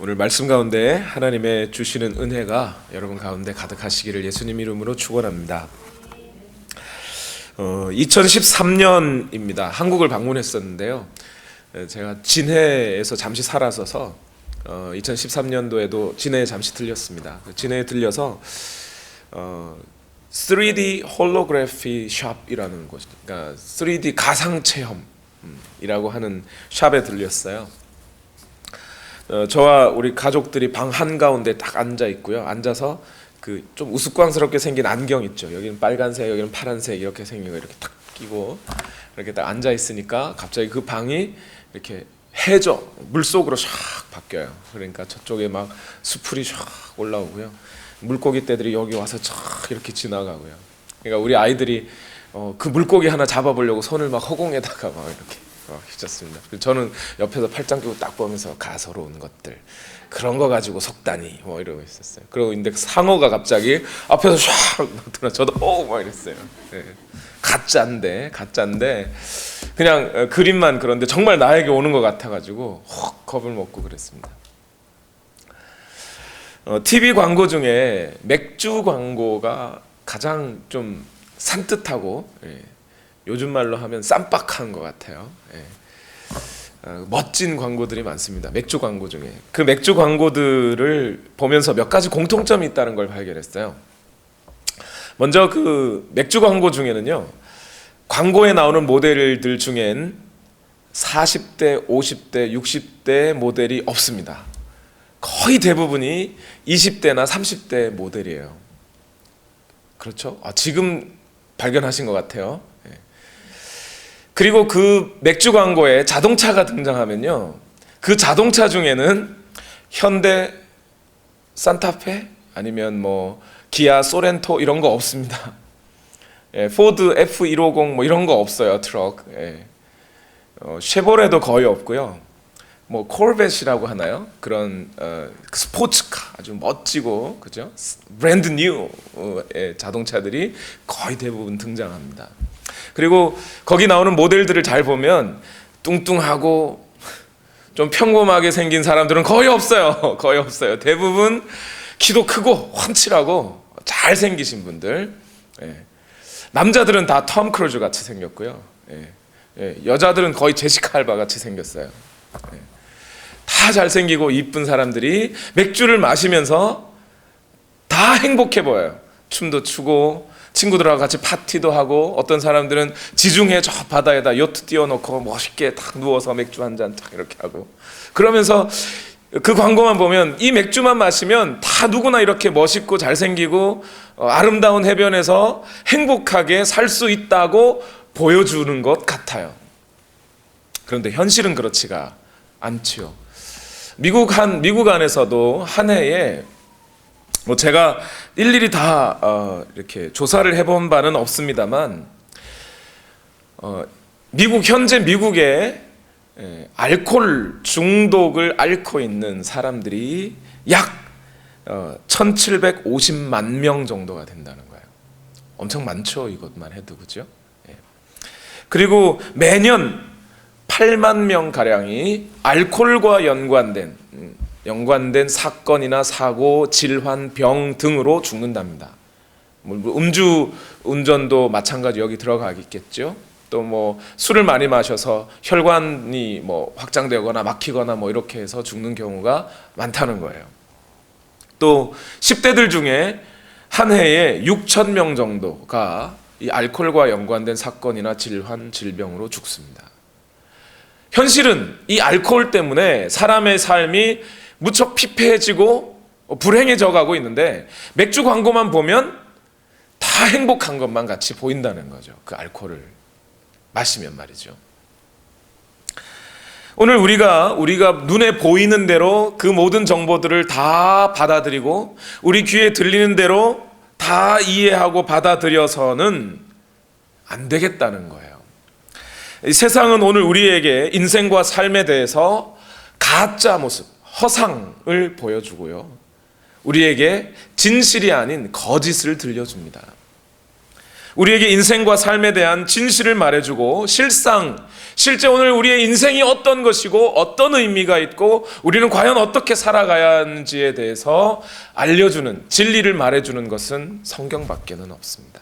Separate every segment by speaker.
Speaker 1: 오늘 말씀 가운데 하나님의 주시는 은혜가 여러분 가운데 가득하시기를 예수님 이름으로 축원합니다. 2013년입니다. 한국을 방문했었는데요. 제가 진해에서 잠시 살았어서 2013년도에도 진해에 잠시 들렸습니다. 진해에 들려서 3D 홀로그래피 샵이라는 곳, 그러니까 3D 가상 체험이라고 하는 샵에 들렸어요. 저와 우리 가족들이 방 한가운데 딱 앉아 있고요. 앉아서 그 좀 우스꽝스럽게 생긴 안경 있죠. 여기는 빨간색, 여기는 파란색 이렇게 생긴 거 이렇게 딱 끼고 이렇게 딱 앉아 있으니까 갑자기 그 방이 이렇게 해저 물속으로 샥 바뀌어요. 그러니까 저쪽에 막 수풀이 샥 올라오고요. 물고기 떼들이 여기 와서 촥 이렇게 지나가고요. 그러니까 우리 아이들이 그 물고기 하나 잡아보려고 손을 막 허공에다가 막 이렇게 휘젓습니다. 저는 옆에서 팔짱 끼고 딱 보면서 가소로운 것들 그런 거 가지고 속다니 뭐 이러고 있었어요. 그리고 근데 상어가 갑자기 앞에서 샥 나타나 저도 막 이랬어요. 네. 가짜인데 그냥 그림만 그런데 정말 나에게 오는 것 같아가지고 확 겁을 먹고 그랬습니다. TV 광고 중에 맥주 광고가 가장 좀 산뜻하고 요즘 말로 하면 쌈박한 것 같아요. 멋진 광고들이 많습니다. 맥주 광고 중에 그 맥주 광고들을 보면서 몇 가지 공통점이 있다는 걸 발견했어요. 먼저 그 맥주 광고 중에는요, 광고에 나오는 모델들 중엔 40대, 50대, 60대 모델이 없습니다. 거의 대부분이 20대나 30대 모델이에요. 그렇죠? 지금 발견하신 것 같아요. 그리고 그 맥주 광고에 자동차가 등장하면요, 그 자동차 중에는 현대 산타페 아니면 뭐 기아 소렌토 이런 거 없습니다. 포드 F150 뭐 이런 거 없어요. 트럭. 쉐보레도 거의 없고요. 뭐 코르벳이라고 하나요? 그런 스포츠카 아주 멋지고 그죠? 브랜드 뉴 자동차들이 거의 대부분 등장합니다. 그리고 거기 나오는 모델들을 잘 보면 뚱뚱하고 좀 평범하게 생긴 사람들은 거의 없어요. 거의 없어요. 대부분 키도 크고 훤칠하고 잘 생기신 분들. 남자들은 다 톰 크루즈 같이 생겼고요. 여자들은 거의 제시카 알바 같이 생겼어요. 다 잘생기고 이쁜 사람들이 맥주를 마시면서 다 행복해 보여요. 춤도 추고 친구들하고 같이 파티도 하고, 어떤 사람들은 지중해 저 바다에다 요트 띄워놓고 멋있게 딱 누워서 맥주 한 잔 딱 이렇게 하고, 그러면서 그 광고만 보면 이 맥주만 마시면 다 누구나 이렇게 멋있고 잘생기고 아름다운 해변에서 행복하게 살 수 있다고 보여주는 것 같아요. 그런데 현실은 그렇지가 않지요. 미국 안에서도 한 해에 뭐 제가 일일이 다 이렇게 조사를 해본 바는 없습니다만, 현재 미국에 알코올 중독을 앓고 있는 사람들이 약 1750만 명 정도가 된다는 거예요. 엄청 많죠, 이것만 해도. 그죠? 그리고 매년 8만 명 가량이 알코올과 연관된 사건이나 사고, 질환, 병 등으로 죽는답니다. 음주 운전도 마찬가지 여기 들어가겠죠. 또 뭐 술을 많이 마셔서 혈관이 뭐 확장되거나 막히거나 뭐 이렇게 해서 죽는 경우가 많다는 거예요. 또 10대들 중에 한 해에 6천 명 정도가 이 알코올과 연관된 사건이나 질환, 질병으로 죽습니다. 현실은 이 알코올 때문에 사람의 삶이 무척 피폐해지고 불행해져 가고 있는데, 맥주 광고만 보면 다 행복한 것만 같이 보인다는 거죠. 그 알코올을 마시면 말이죠. 오늘 우리가 눈에 보이는 대로 그 모든 정보들을 다 받아들이고 우리 귀에 들리는 대로 다 이해하고 받아들여서는 안 되겠다는 거예요. 이 세상은 오늘 우리에게 인생과 삶에 대해서 가짜 모습, 허상을 보여주고요, 우리에게 진실이 아닌 거짓을 들려줍니다. 우리에게 인생과 삶에 대한 진실을 말해주고 실제 오늘 우리의 인생이 어떤 것이고 어떤 의미가 있고 우리는 과연 어떻게 살아가야 하는지에 대해서 알려주는, 진리를 말해주는 것은 성경밖에는 없습니다.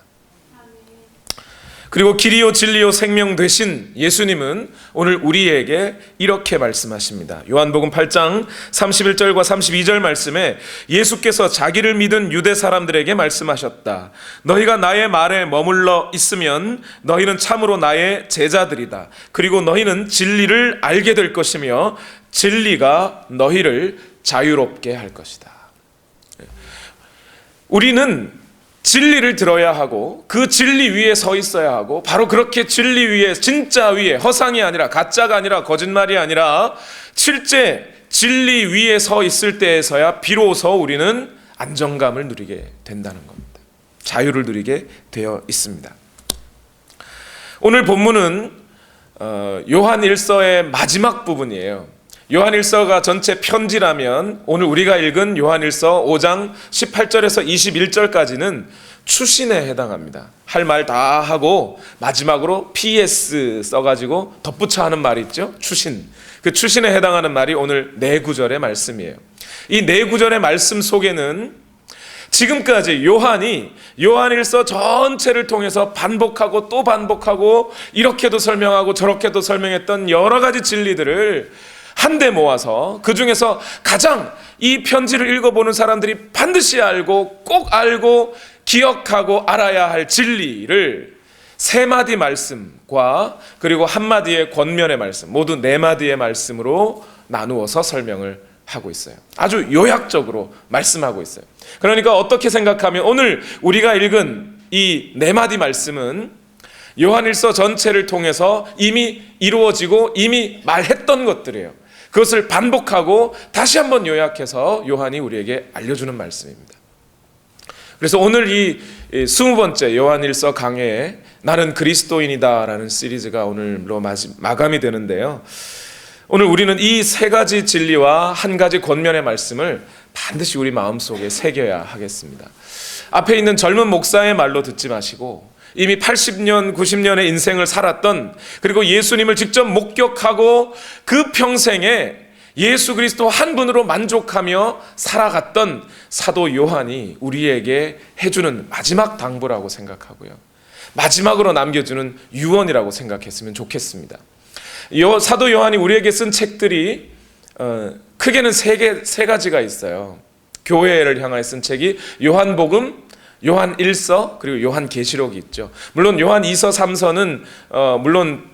Speaker 1: 그리고 길이요 진리요 생명 되신 예수님은 오늘 우리에게 이렇게 말씀하십니다. 요한복음 8장 31절과 32절 말씀에 예수께서 자기를 믿은 유대 사람들에게 말씀하셨다. 너희가 나의 말에 머물러 있으면 너희는 참으로 나의 제자들이다. 그리고 너희는 진리를 알게 될 것이며 진리가 너희를 자유롭게 할 것이다. 우리는 진리를 들어야 하고 그 진리 위에 서 있어야 하고 바로 그렇게 진리 위에, 진짜 위에, 허상이 아니라 가짜가 아니라 거짓말이 아니라 실제 진리 위에 서 있을 때에서야 비로소 우리는 안정감을 누리게 된다는 겁니다. 자유를 누리게 되어 있습니다. 오늘 본문은 요한 1서의 마지막 부분이에요. 요한 1서가 전체 편지라면 오늘 우리가 읽은 요한 1서 5장 18절에서 21절까지는 추신에 해당합니다. 할 말 다 하고 마지막으로 PS 써가지고 덧붙여 하는 말이 있죠. 추신. 그 추신에 해당하는 말이 오늘 네 구절의 말씀이에요. 이 네 구절의 말씀 속에는 지금까지 요한이 요한 1서 전체를 통해서 반복하고 또 반복하고 이렇게도 설명하고 저렇게도 설명했던 여러 가지 진리들을 한데 모아서 그 중에서 가장 이 편지를 읽어보는 사람들이 반드시 알고 꼭 알고 기억하고 알아야 할 진리를 세 마디 말씀과 그리고 한 마디의 권면의 말씀, 모두 네 마디의 말씀으로 나누어서 설명을 하고 있어요. 아주 요약적으로 말씀하고 있어요. 그러니까 어떻게 생각하면 오늘 우리가 읽은 이 네 마디 말씀은 요한일서 전체를 통해서 이미 이루어지고 이미 말했던 것들이에요. 그것을 반복하고 다시 한번 요약해서 요한이 우리에게 알려주는 말씀입니다. 그래서 오늘 이 20번째 요한일서 강해에 나는 그리스도인이다 라는 시리즈가 오늘로 마감이 되는데요. 오늘 우리는 이 세 가지 진리와 한 가지 권면의 말씀을 반드시 우리 마음속에 새겨야 하겠습니다. 앞에 있는 젊은 목사의 말로 듣지 마시고 이미 80년, 90년의 인생을 살았던, 그리고 예수님을 직접 목격하고 그 평생에 예수 그리스도 한 분으로 만족하며 살아갔던 사도 요한이 우리에게 해주는 마지막 당부라고 생각하고요. 마지막으로 남겨주는 유언이라고 생각했으면 좋겠습니다. 사도 요한이 우리에게 쓴 책들이 크게는 세 가지가 있어요. 교회를 향하여 쓴 책이 요한복음, 요한 1서, 그리고 요한 계시록이 있죠. 물론 요한 2서, 3서는 물론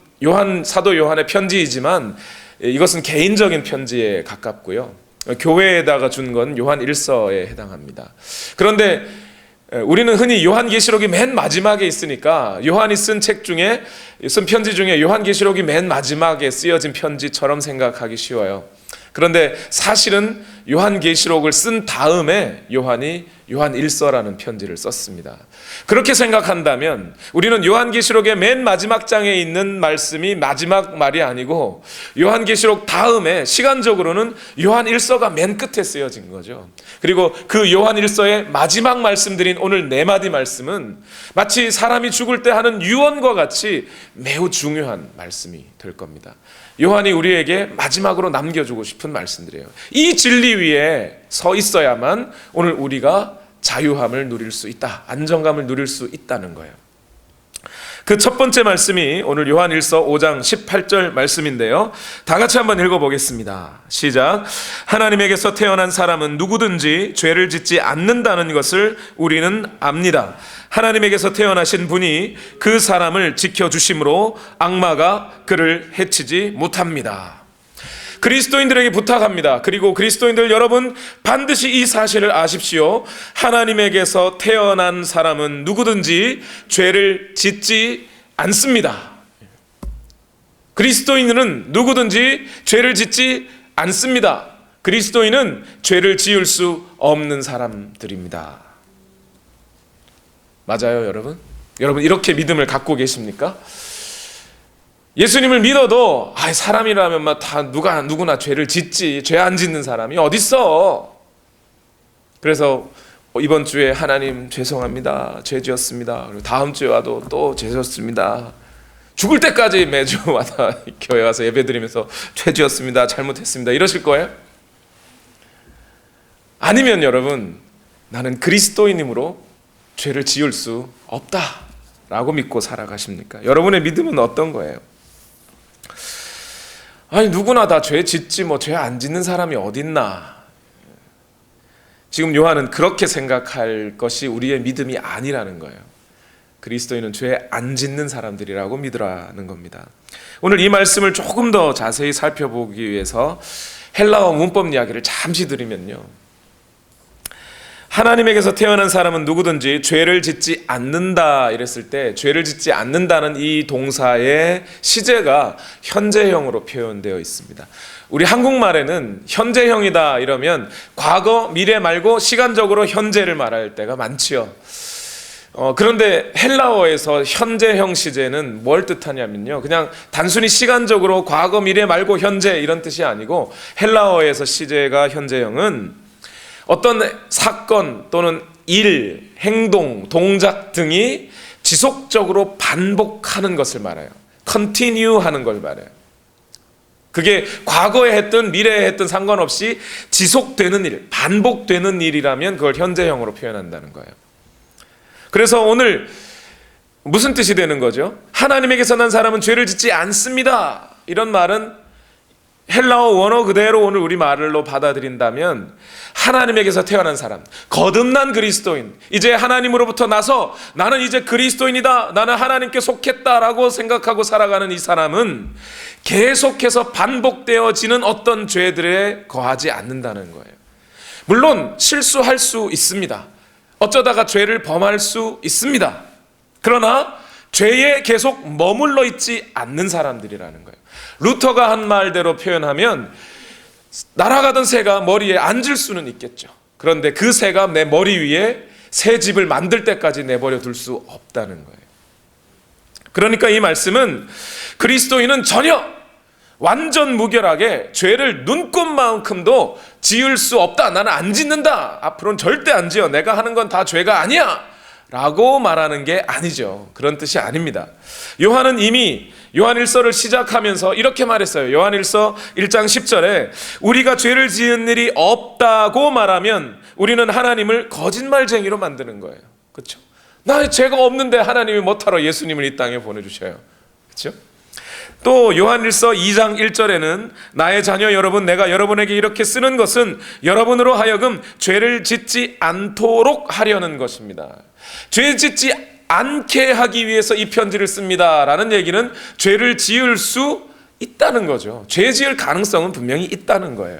Speaker 1: 사도 요한의 편지이지만 이것은 개인적인 편지에 가깝고요. 교회에다가 준 건 요한 1서에 해당합니다. 그런데 우리는 흔히 요한 계시록이 맨 마지막에 있으니까 요한이 쓴 편지 중에 요한 계시록이 맨 마지막에 쓰여진 편지처럼 생각하기 쉬워요. 그런데 사실은 요한 계시록을 쓴 다음에 요한이 요한 1서라는 편지를 썼습니다. 그렇게 생각한다면 우리는 요한 계시록의 맨 마지막 장에 있는 말씀이 마지막 말이 아니고 요한 계시록 다음에 시간적으로는 요한 1서가 맨 끝에 쓰여진 거죠. 그리고 그 요한 1서의 마지막 말씀드린 오늘 네 마디 말씀은 마치 사람이 죽을 때 하는 유언과 같이 매우 중요한 말씀이 될 겁니다. 요한이 우리에게 마지막으로 남겨주고 싶은 말씀들이에요. 이 진리 위에 서 있어야만 오늘 우리가 자유함을 누릴 수 있다, 안정감을 누릴 수 있다는 거예요. 그 첫 번째 말씀이 오늘 요한 1서 5장 18절 말씀인데요. 다 같이 한번 읽어보겠습니다. 시작. 하나님에게서 태어난 사람은 누구든지 죄를 짓지 않는다는 것을 우리는 압니다. 하나님에게서 태어나신 분이 그 사람을 지켜주심으로 악마가 그를 해치지 못합니다. 그리스도인들에게 부탁합니다. 그리고 그리스도인들 여러분 반드시 이 사실을 아십시오. 하나님에게서 태어난 사람은 누구든지 죄를 짓지 않습니다. 그리스도인은 누구든지 죄를 짓지 않습니다. 그리스도인은 죄를 지을 수 없는 사람들입니다. 맞아요, 여러분? 여러분 이렇게 믿음을 갖고 계십니까? 예수님을 믿어도 사람이라면 다 누구나 죄를 짓지, 죄 안 짓는 사람이 어딨어? 그래서 이번 주에 하나님 죄송합니다, 죄 지었습니다. 그리고 다음 주에 와도 또 죄 지었습니다. 죽을 때까지 매주마다 교회 와서 예배드리면서 죄 지었습니다, 잘못했습니다 이러실 거예요? 아니면 여러분, 나는 그리스도인이므로 죄를 지을 수 없다라고 믿고 살아가십니까? 여러분의 믿음은 어떤 거예요? 아니, 누구나 다 죄 짓지 뭐 죄 안 짓는 사람이 어딨나. 지금 요한은 그렇게 생각할 것이 우리의 믿음이 아니라는 거예요. 그리스도인은 죄 안 짓는 사람들이라고 믿으라는 겁니다. 오늘 이 말씀을 조금 더 자세히 살펴보기 위해서 헬라어 문법 이야기를 잠시 드리면요, 하나님에게서 태어난 사람은 누구든지 죄를 짓지 않는다 이랬을 때, 죄를 짓지 않는다는 이 동사의 시제가 현재형으로 표현되어 있습니다. 우리 한국말에는 현재형이다 이러면 과거, 미래 말고 시간적으로 현재를 말할 때가 많지요. 그런데 헬라어에서 현재형 시제는 뭘 뜻하냐면요, 그냥 단순히 시간적으로 과거, 미래 말고 현재 이런 뜻이 아니고, 헬라어에서 시제가 현재형은 어떤 사건 또는 일, 행동, 동작 등이 지속적으로 반복하는 것을 말해요. continue 하는 걸 말해요. 그게 과거에 했든 미래에 했든 상관없이 지속되는 일, 반복되는 일이라면 그걸 현재형으로 표현한다는 거예요. 그래서 오늘 무슨 뜻이 되는 거죠? 하나님에게서 난 사람은 죄를 짓지 않습니다. 이런 말은 헬라어 원어 그대로 오늘 우리 말로 받아들인다면, 하나님에게서 태어난 사람, 거듭난 그리스도인, 이제 하나님으로부터 나서 나는 이제 그리스도인이다, 나는 하나님께 속했다라고 생각하고 살아가는 이 사람은 계속해서 반복되어지는 어떤 죄들에 거하지 않는다는 거예요. 물론 실수할 수 있습니다. 어쩌다가 죄를 범할 수 있습니다. 그러나 죄에 계속 머물러 있지 않는 사람들이라는 거예요. 루터가 한 말대로 표현하면, 날아가던 새가 머리에 앉을 수는 있겠죠. 그런데 그 새가 내 머리 위에 새 집을 만들 때까지 내버려 둘 수 없다는 거예요. 그러니까 이 말씀은 그리스도인은 전혀 완전 무결하게 죄를 눈꼽만큼도 지을 수 없다, 나는 안 짓는다, 앞으로는 절대 안 지어, 내가 하는 건 다 죄가 아니야 라고 말하는 게 아니죠. 그런 뜻이 아닙니다. 요한은 이미 요한일서를 시작하면서 이렇게 말했어요. 요한일서 1장 10절에 우리가 죄를 지은 일이 없다고 말하면 우리는 하나님을 거짓말쟁이로 만드는 거예요. 그렇죠? 나의 죄가 없는데 하나님이 뭐하러 예수님을 이 땅에 보내주셔요. 그렇죠? 또 요한일서 2장 1절에는 나의 자녀 여러분, 내가 여러분에게 이렇게 쓰는 것은 여러분으로 하여금 죄를 짓지 않도록 하려는 것입니다. 죄 짓지 않게 하기 위해서 이 편지를 씁니다 라는 얘기는 죄를 지을 수 있다는 거죠. 죄 지을 가능성은 분명히 있다는 거예요.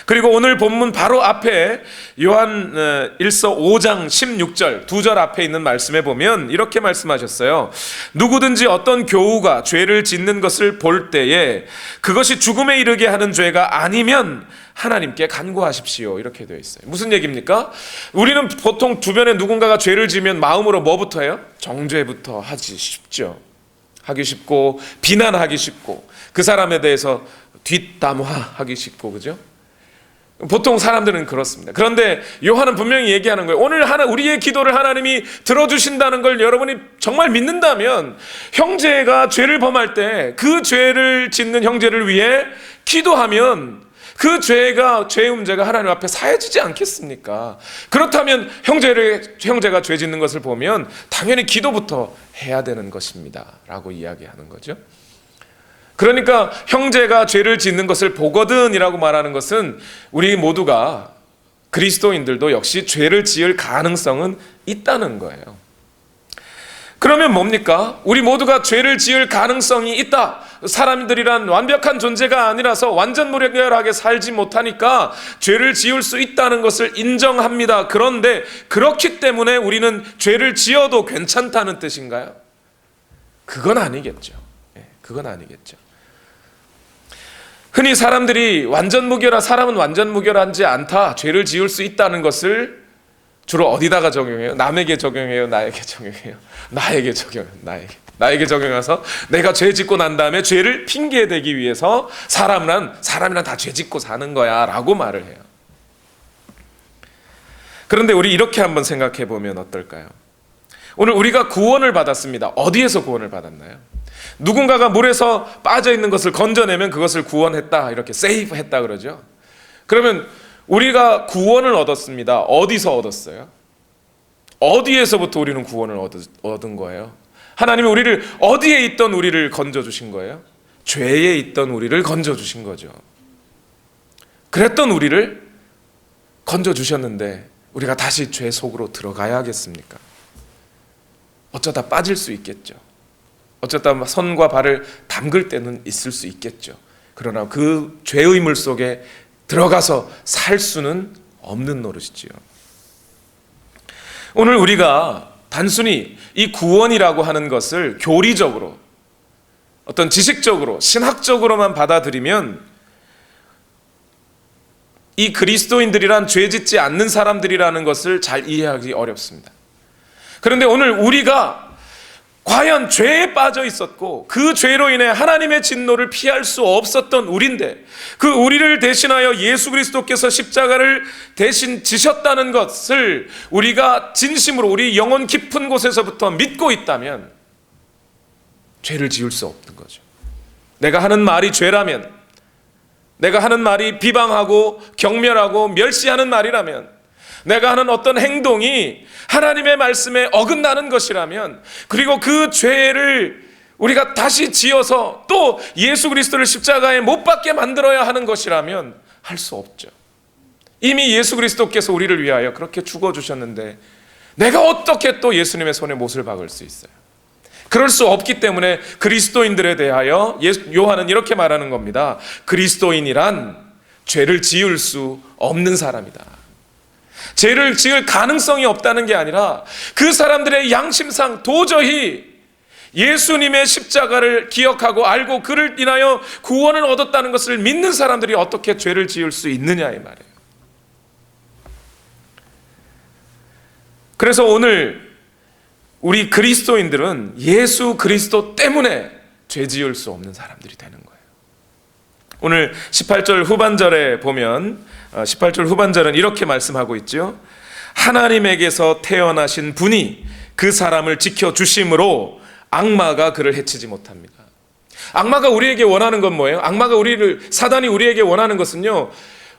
Speaker 1: 그리고 오늘 본문 바로 앞에 요한 1서 5장 16절 2절 앞에 있는 말씀에 보면 이렇게 말씀하셨어요. 누구든지 어떤 교우가 죄를 짓는 것을 볼 때에 그것이 죽음에 이르게 하는 죄가 아니면 하나님께 간구하십시오. 이렇게 되어 있어요. 무슨 얘기입니까? 우리는 보통 주변에 누군가가 죄를 지으면 마음으로 뭐부터 해요? 정죄부터 하기 쉽죠. 하기 쉽고 비난하기 쉽고 그 사람에 대해서 뒷담화하기 쉽고, 그죠? 보통 사람들은 그렇습니다. 그런데 요한은 분명히 얘기하는 거예요. 오늘 우리의 기도를 하나님이 들어주신다는 걸 여러분이 정말 믿는다면, 형제가 죄를 범할 때 그 죄를 짓는 형제를 위해 기도하면 그 죄의 문제가 하나님 앞에 사해지지 않겠습니까? 그렇다면 형제가 죄 짓는 것을 보면 당연히 기도부터 해야 되는 것입니다 라고 이야기하는 거죠. 그러니까 형제가 죄를 짓는 것을 보거든 이라고 말하는 것은 우리 모두가, 그리스도인들도 역시 죄를 지을 가능성은 있다는 거예요. 그러면 뭡니까? 우리 모두가 죄를 지을 가능성이 있다. 사람들이란 완벽한 존재가 아니라서 완전 무결하게 살지 못하니까 죄를 지을 수 있다는 것을 인정합니다. 그런데 그렇기 때문에 우리는 죄를 지어도 괜찮다는 뜻인가요? 그건 아니겠죠. 그건 아니겠죠. 흔히 사람들이 사람은 완전 무결하지 않다, 죄를 지을 수 있다는 것을 주로 어디다가 적용해요? 남에게 적용해요? 나에게 적용해요? 나에게 적용해요. 나에게 적용해서 내가 죄 짓고 난 다음에 죄를 핑계대기 위해서 사람이란 다 죄 짓고 사는 거야 라고 말을 해요. 그런데 우리 이렇게 한번 생각해 보면 어떨까요? 오늘 우리가 구원을 받았습니다. 어디에서 구원을 받았나요? 누군가가 물에서 빠져 있는 것을 건져내면 그것을 구원했다, 이렇게 세이브했다 그러죠. 그러면 우리가 구원을 얻었습니다. 어디서 얻었어요? 어디에서부터 우리는 구원을 얻은 거예요? 하나님이 우리를 어디에 있던 우리를 건져주신 거예요? 죄에 있던 우리를 건져주신 거죠. 그랬던 우리를 건져주셨는데 우리가 다시 죄 속으로 들어가야 하겠습니까? 어쩌다 빠질 수 있겠죠. 어쩌다 손과 발을 담글 때는 있을 수 있겠죠. 그러나 그 죄의 물 속에 들어가서 살 수는 없는 노릇이지요. 오늘 우리가 단순히 이 구원이라고 하는 것을 교리적으로, 어떤 지식적으로, 신학적으로만 받아들이면 이 그리스도인들이란 죄 짓지 않는 사람들이라는 것을 잘 이해하기 어렵습니다. 그런데 오늘 우리가 과연 죄에 빠져 있었고 그 죄로 인해 하나님의 진노를 피할 수 없었던 우리인데, 그 우리를 대신하여 예수 그리스도께서 십자가를 대신 지셨다는 것을 우리가 진심으로 우리 영혼 깊은 곳에서부터 믿고 있다면 죄를 지을 수 없는 거죠. 내가 하는 말이 죄라면, 내가 하는 말이 비방하고 경멸하고 멸시하는 말이라면, 내가 하는 어떤 행동이 하나님의 말씀에 어긋나는 것이라면, 그리고 그 죄를 우리가 다시 지어서 또 예수 그리스도를 십자가에 못 박게 만들어야 하는 것이라면 할 수 없죠. 이미 예수 그리스도께서 우리를 위하여 그렇게 죽어주셨는데 내가 어떻게 또 예수님의 손에 못을 박을 수 있어요? 그럴 수 없기 때문에 그리스도인들에 대하여 요한은 이렇게 말하는 겁니다. 그리스도인이란 죄를 지을 수 없는 사람이다. 죄를 지을 가능성이 없다는 게 아니라 그 사람들의 양심상 도저히 예수님의 십자가를 기억하고 알고 그를 인하여 구원을 얻었다는 것을 믿는 사람들이 어떻게 죄를 지을 수 있느냐 이 말이에요. 그래서 오늘 우리 그리스도인들은 예수 그리스도 때문에 죄 지을 수 없는 사람들이 되는 거예요. 오늘 18절 후반절에 보면 18절 후반절은 이렇게 말씀하고 있죠. 하나님에게서 태어나신 분이 그 사람을 지켜주심으로 악마가 그를 해치지 못합니다. 악마가 우리에게 원하는 건 뭐예요? 사단이 우리에게 원하는 것은요,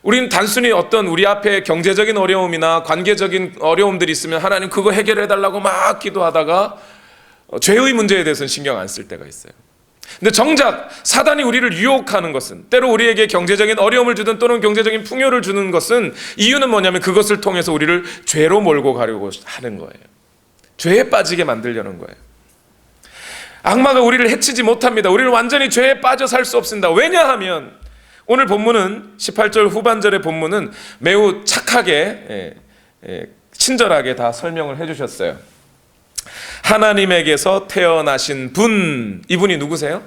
Speaker 1: 우리는 단순히 어떤 우리 앞에 경제적인 어려움이나 관계적인 어려움들이 있으면 하나님 그거 해결해 달라고 막 기도하다가 죄의 문제에 대해서는 신경 안 쓸 때가 있어요. 근데 정작 사단이 우리를 유혹하는 것은, 때로 우리에게 경제적인 어려움을 주든 또는 경제적인 풍요를 주는 것은 이유는 뭐냐면 그것을 통해서 우리를 죄로 몰고 가려고 하는 거예요. 죄에 빠지게 만들려는 거예요. 악마가 우리를 해치지 못합니다. 우리를 완전히 죄에 빠져 살 수 없습니다. 왜냐하면 오늘 본문은 18절 후반절의 본문은 매우 착하게 친절하게 다 설명을 해주셨어요. 하나님에게서 태어나신 분, 이분이 누구세요?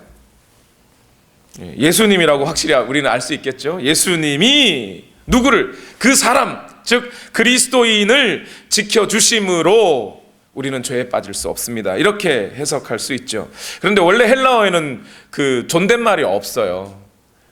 Speaker 1: 예수님이라고 확실히 우리는 알 수 있겠죠. 예수님이 누구를, 그 사람, 즉 그리스도인을 지켜주심으로 우리는 죄에 빠질 수 없습니다. 이렇게 해석할 수 있죠. 그런데 원래 헬라어에는 그 존댓말이 없어요.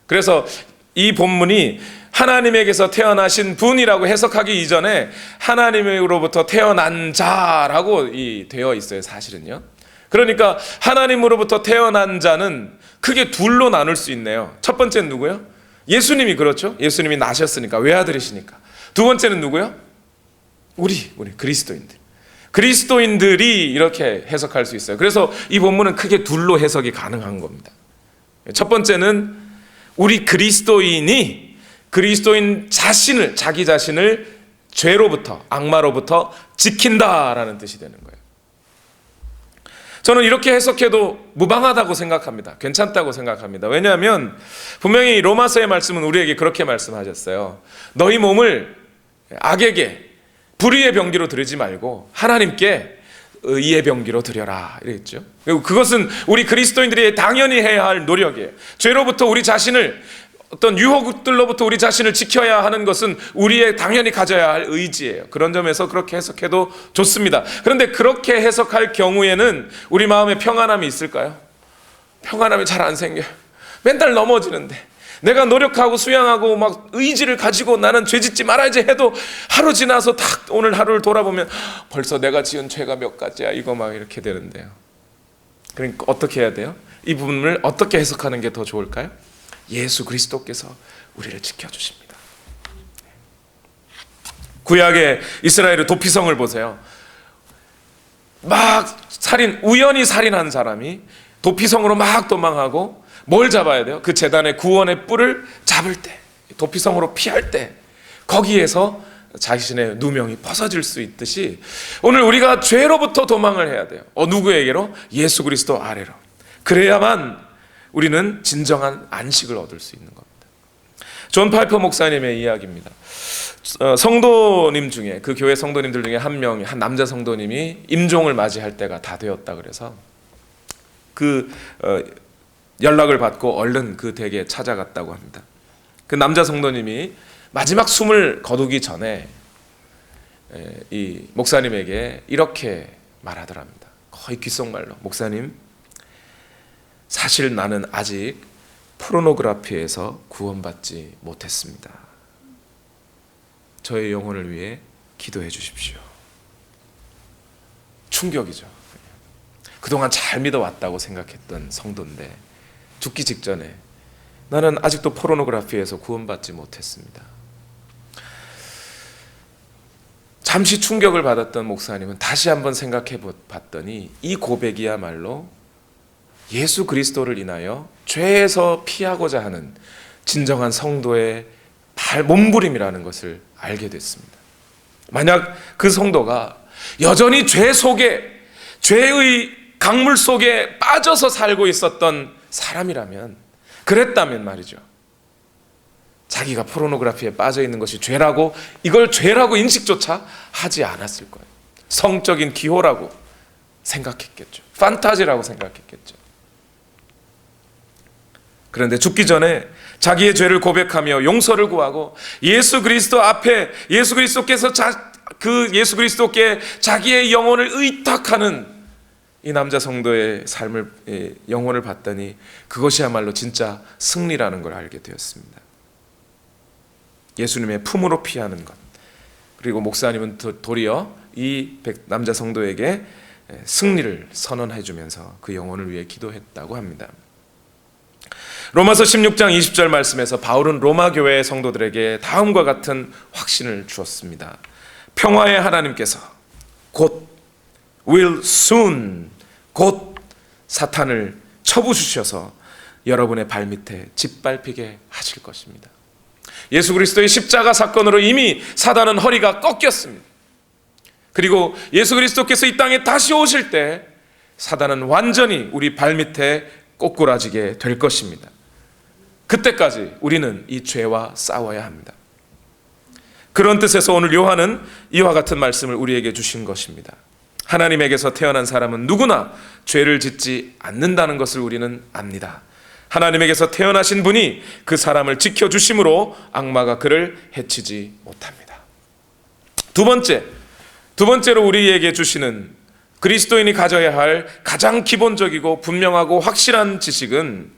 Speaker 1: 그래서 이 본문이 하나님에게서 태어나신 분이라고 해석하기 이전에 하나님으로부터 태어난 자라고 되어 있어요, 사실은요. 그러니까 하나님으로부터 태어난 자는 크게 둘로 나눌 수 있네요. 첫 번째는 누구요? 예수님이, 그렇죠. 예수님이 나셨으니까, 외아들이시니까. 두 번째는 누구요? 우리 그리스도인들. 그리스도인들이 이렇게 해석할 수 있어요. 그래서 이 본문은 크게 둘로 해석이 가능한 겁니다. 첫 번째는 우리 그리스도인이 그리스도인 자신을, 자기 자신을 죄로부터, 악마로부터 지킨다라는 뜻이 되는 거예요. 저는 이렇게 해석해도 무방하다고 생각합니다. 괜찮다고 생각합니다. 왜냐하면 분명히 로마서의 말씀은 우리에게 그렇게 말씀하셨어요. 너희 몸을 악에게 불의의 병기로 드리지 말고 하나님께 의의 병기로 드려라, 이랬죠. 그리고 그것은 우리 그리스도인들이 당연히 해야 할 노력이에요. 죄로부터 우리 자신을, 어떤 유혹들로부터 우리 자신을 지켜야 하는 것은 우리의 당연히 가져야 할 의지예요. 그런 점에서 그렇게 해석해도 좋습니다. 그런데 그렇게 해석할 경우에는 우리 마음에 평안함이 있을까요? 평안함이 잘 안 생겨요. 맨날 넘어지는데, 내가 노력하고 수양하고 막 의지를 가지고 나는 죄 짓지 말아야지 해도 하루 지나서 딱 오늘 하루를 돌아보면 벌써 내가 지은 죄가 몇 가지야 이거 막 이렇게 되는데요. 그러니까 어떻게 해야 돼요? 이 부분을 어떻게 해석하는 게 더 좋을까요? 예수 그리스도께서 우리를 지켜주십니다. 구약의 이스라엘의 도피성을 보세요. 막 우연히 살인한 사람이 도피성으로 막 도망하고 뭘 잡아야 돼요? 그 제단의 구원의 뿔을 잡을 때, 도피성으로 피할 때 거기에서 자신의 누명이 벗어질 수 있듯이 오늘 우리가 죄로부터 도망을 해야 돼요. 누구에게로? 예수 그리스도 아래로. 그래야만 우리는 진정한 안식을 얻을 수 있는 겁니다. 존 파이퍼 목사님의 이야기입니다. 성도님 중에, 그 교회 성도님들 중에 한 남자 성도님이 임종을 맞이할 때가 다 되었다 그래서 연락을 받고 얼른 그 댁에 찾아갔다고 합니다. 그 남자 성도님이 마지막 숨을 거두기 전에 이 목사님에게 이렇게 말하더랍니다. 거의 귓속말로, 목사님, 사실 나는 아직 포르노그래피에서 구원받지 못했습니다. 저의 영혼을 위해 기도해 주십시오. 충격이죠. 그동안 잘 믿어왔다고 생각했던 성도인데 죽기 직전에 나는 아직도 포르노그래피에서 구원받지 못했습니다. 잠시 충격을 받았던 목사님은 다시 한번 생각해 봤더니 이 고백이야말로 예수 그리스도를 인하여 죄에서 피하고자 하는 진정한 성도의 몸부림이라는 것을 알게 됐습니다. 만약 그 성도가 여전히 죄 속에, 죄의 강물 속에 빠져서 살고 있었던 사람이라면, 그랬다면 말이죠, 자기가 포르노그래피에 빠져 있는 것이 죄라고, 이걸 죄라고 인식조차 하지 않았을 거예요. 성적인 기호라고 생각했겠죠. 판타지라고 생각했겠죠. 그런데 죽기 전에 자기의 죄를 고백하며 용서를 구하고 예수 그리스도 앞에 예수 그리스도께서 예수 그리스도께 자기의 영혼을 의탁하는 이 남자 성도의 삶을, 영혼을 봤더니 그것이야말로 진짜 승리라는 걸 알게 되었습니다. 예수님의 품으로 피하는 것. 그리고 목사님은 도리어 이 남자 성도에게 승리를 선언해 주면서 그 영혼을 위해 기도했다고 합니다. 로마서 16장 20절 말씀에서 바울은 로마 교회의 성도들에게 다음과 같은 확신을 주었습니다. 평화의 하나님께서 곧 will soon, 곧 사탄을 쳐부수셔서 여러분의 발밑에 짓밟히게 하실 것입니다. 예수 그리스도의 십자가 사건으로 이미 사단은 허리가 꺾였습니다. 그리고 예수 그리스도께서 이 땅에 다시 오실 때 사단은 완전히 우리 발밑에 꼬꾸라지게 될 것입니다. 그때까지 우리는 이 죄와 싸워야 합니다. 그런 뜻에서 오늘 요한은 이와 같은 말씀을 우리에게 주신 것입니다. 하나님에게서 태어난 사람은 누구나 죄를 짓지 않는다는 것을 우리는 압니다. 하나님에게서 태어나신 분이 그 사람을 지켜주심으로 악마가 그를 해치지 못합니다. 두 번째로 우리에게 주시는 그리스도인이 가져야 할 가장 기본적이고 분명하고 확실한 지식은,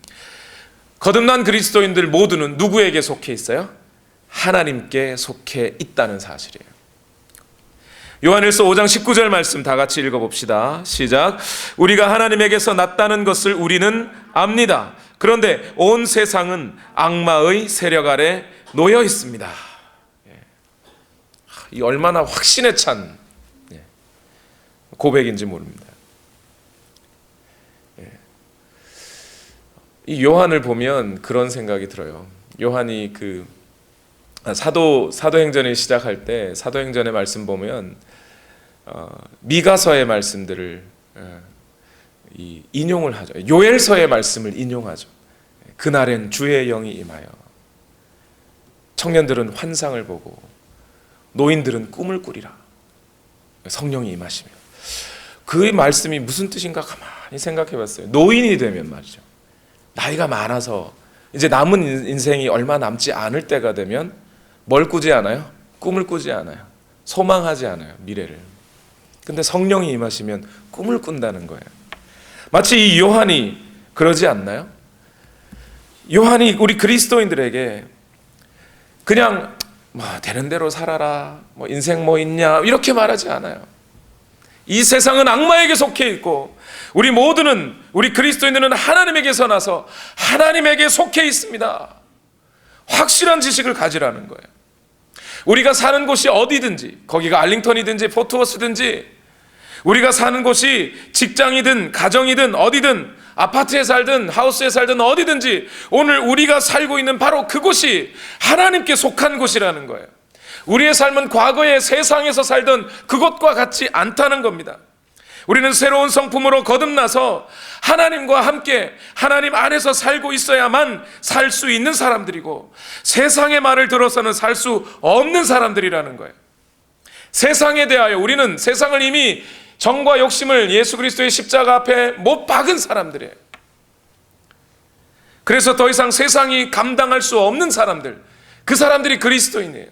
Speaker 1: 거듭난 그리스도인들 모두는 누구에게 속해 있어요? 하나님께 속해 있다는 사실이에요. 요한일서 5장 19절 말씀 다 같이 읽어봅시다. 시작. 우리가 하나님에게서 났다는 것을 우리는 압니다. 그런데 온 세상은 악마의 세력 아래 놓여 있습니다. 이 얼마나 확신에 찬 고백인지 모릅니다. 이 요한을 보면 그런 생각이 들어요. 요한이 사도행전을 시작할 때 사도행전의 말씀 보면 미가서의 말씀들을 인용을 하죠. 요엘서의 말씀을 인용하죠. 그날엔 주의 영이 임하여 청년들은 환상을 보고 노인들은 꿈을 꾸리라. 성령이 임하시며. 그 말씀이 무슨 뜻인가 가만히 생각해 봤어요. 노인이 되면 말이죠, 나이가 많아서 이제 남은 인생이 얼마 남지 않을 때가 되면 뭘 꾸지 않아요? 꿈을 꾸지 않아요. 소망하지 않아요, 미래를. 근데 성령이 임하시면 꿈을 꾼다는 거예요. 마치 이 요한이 그러지 않나요? 요한이 우리 그리스도인들에게 그냥 뭐 되는 대로 살아라, 뭐 인생 뭐 있냐 이렇게 말하지 않아요. 이 세상은 악마에게 속해 있고 우리 모두는, 우리 그리스도인들은 하나님에게서 나서 하나님에게 속해 있습니다. 확실한 지식을 가지라는 거예요. 우리가 사는 곳이 어디든지, 거기가 알링턴이든지 포트워스든지, 우리가 사는 곳이 직장이든 가정이든 어디든, 아파트에 살든 하우스에 살든 어디든지, 오늘 우리가 살고 있는 바로 그곳이 하나님께 속한 곳이라는 거예요. 우리의 삶은 과거의 세상에서 살던 그것과 같지 않다는 겁니다. 우리는 새로운 성품으로 거듭나서 하나님과 함께 하나님 안에서 살고 있어야만 살 수 있는 사람들이고, 세상의 말을 들어서는 살 수 없는 사람들이라는 거예요. 세상에 대하여 우리는 세상을 이미 정과 욕심을 예수 그리스도의 십자가 앞에 못 박은 사람들이에요. 그래서 더 이상 세상이 감당할 수 없는 사람들, 그 사람들이 그리스도인이에요.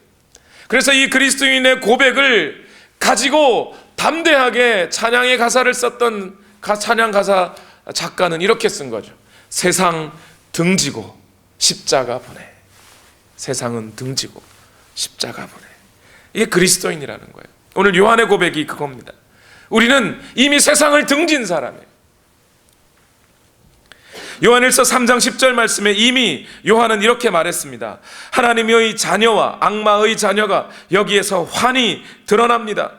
Speaker 1: 그래서 이 그리스도인의 고백을 가지고 담대하게 찬양의 가사를 썼던 찬양 가사 작가는 이렇게 쓴 거죠. 세상 등지고 십자가 보내. 세상은 등지고 십자가 보내. 이게 그리스도인이라는 거예요. 오늘 요한의 고백이 그겁니다. 우리는 이미 세상을 등진 사람이에요. 요한일서 3장 10절 말씀에 이미 요한은 이렇게 말했습니다. 하나님의 자녀와 악마의 자녀가 여기에서 환히 드러납니다.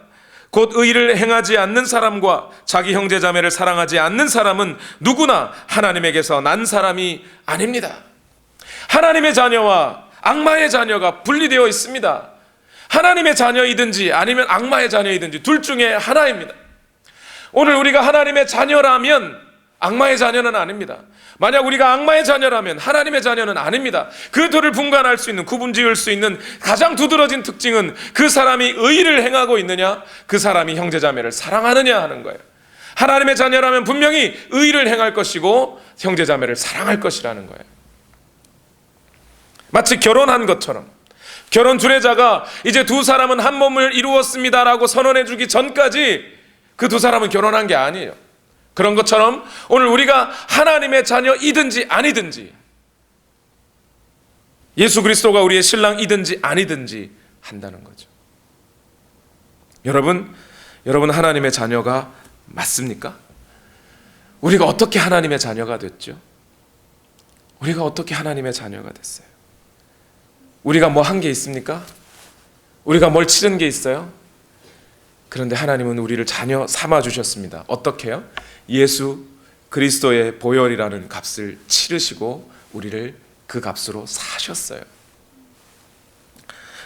Speaker 1: 곧 의를 행하지 않는 사람과 자기 형제 자매를 사랑하지 않는 사람은 누구나 하나님에게서 난 사람이 아닙니다. 하나님의 자녀와 악마의 자녀가 분리되어 있습니다. 하나님의 자녀이든지 아니면 악마의 자녀이든지 둘 중에 하나입니다. 오늘 우리가 하나님의 자녀라면 악마의 자녀는 아닙니다. 만약 우리가 악마의 자녀라면 하나님의 자녀는 아닙니다. 그 둘을 분간할 수 있는, 구분 지을 수 있는 가장 두드러진 특징은 그 사람이 의를 행하고 있느냐, 그 사람이 형제자매를 사랑하느냐 하는 거예요. 하나님의 자녀라면 분명히 의를 행할 것이고 형제자매를 사랑할 것이라는 거예요. 마치 결혼한 것처럼, 결혼 주례자가 이제 두 사람은 한 몸을 이루었습니다라고 선언해 주기 전까지 그 두 사람은 결혼한 게 아니에요. 그런 것처럼 오늘 우리가 하나님의 자녀이든지 아니든지, 예수 그리스도가 우리의 신랑이든지 아니든지 한다는 거죠. 여러분 하나님의 자녀가 맞습니까? 우리가 어떻게 하나님의 자녀가 됐죠? 우리가 어떻게 하나님의 자녀가 됐어요? 우리가 뭐 한 게 있습니까? 우리가 뭘 치른 게 있어요? 그런데 하나님은 우리를 자녀 삼아 주셨습니다. 어떻게요? 예수 그리스도의 보혈이라는 값을 치르시고 우리를 그 값으로 사셨어요.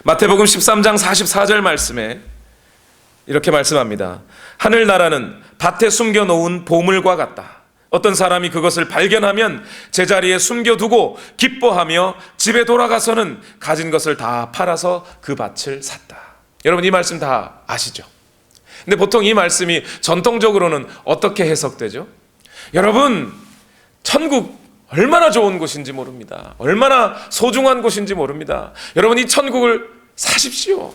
Speaker 1: 마태복음 13장 44절 말씀에 이렇게 말씀합니다. 하늘나라는 밭에 숨겨놓은 보물과 같다. 어떤 사람이 그것을 발견하면 제자리에 숨겨두고 기뻐하며 집에 돌아가서는 가진 것을 다 팔아서 그 밭을 샀다. 여러분 이 말씀 다 아시죠? 근데 보통 이 말씀이 전통적으로는 어떻게 해석되죠? 여러분, 천국 얼마나 좋은 곳인지 모릅니다. 얼마나 소중한 곳인지 모릅니다. 여러분 이 천국을 사십시오.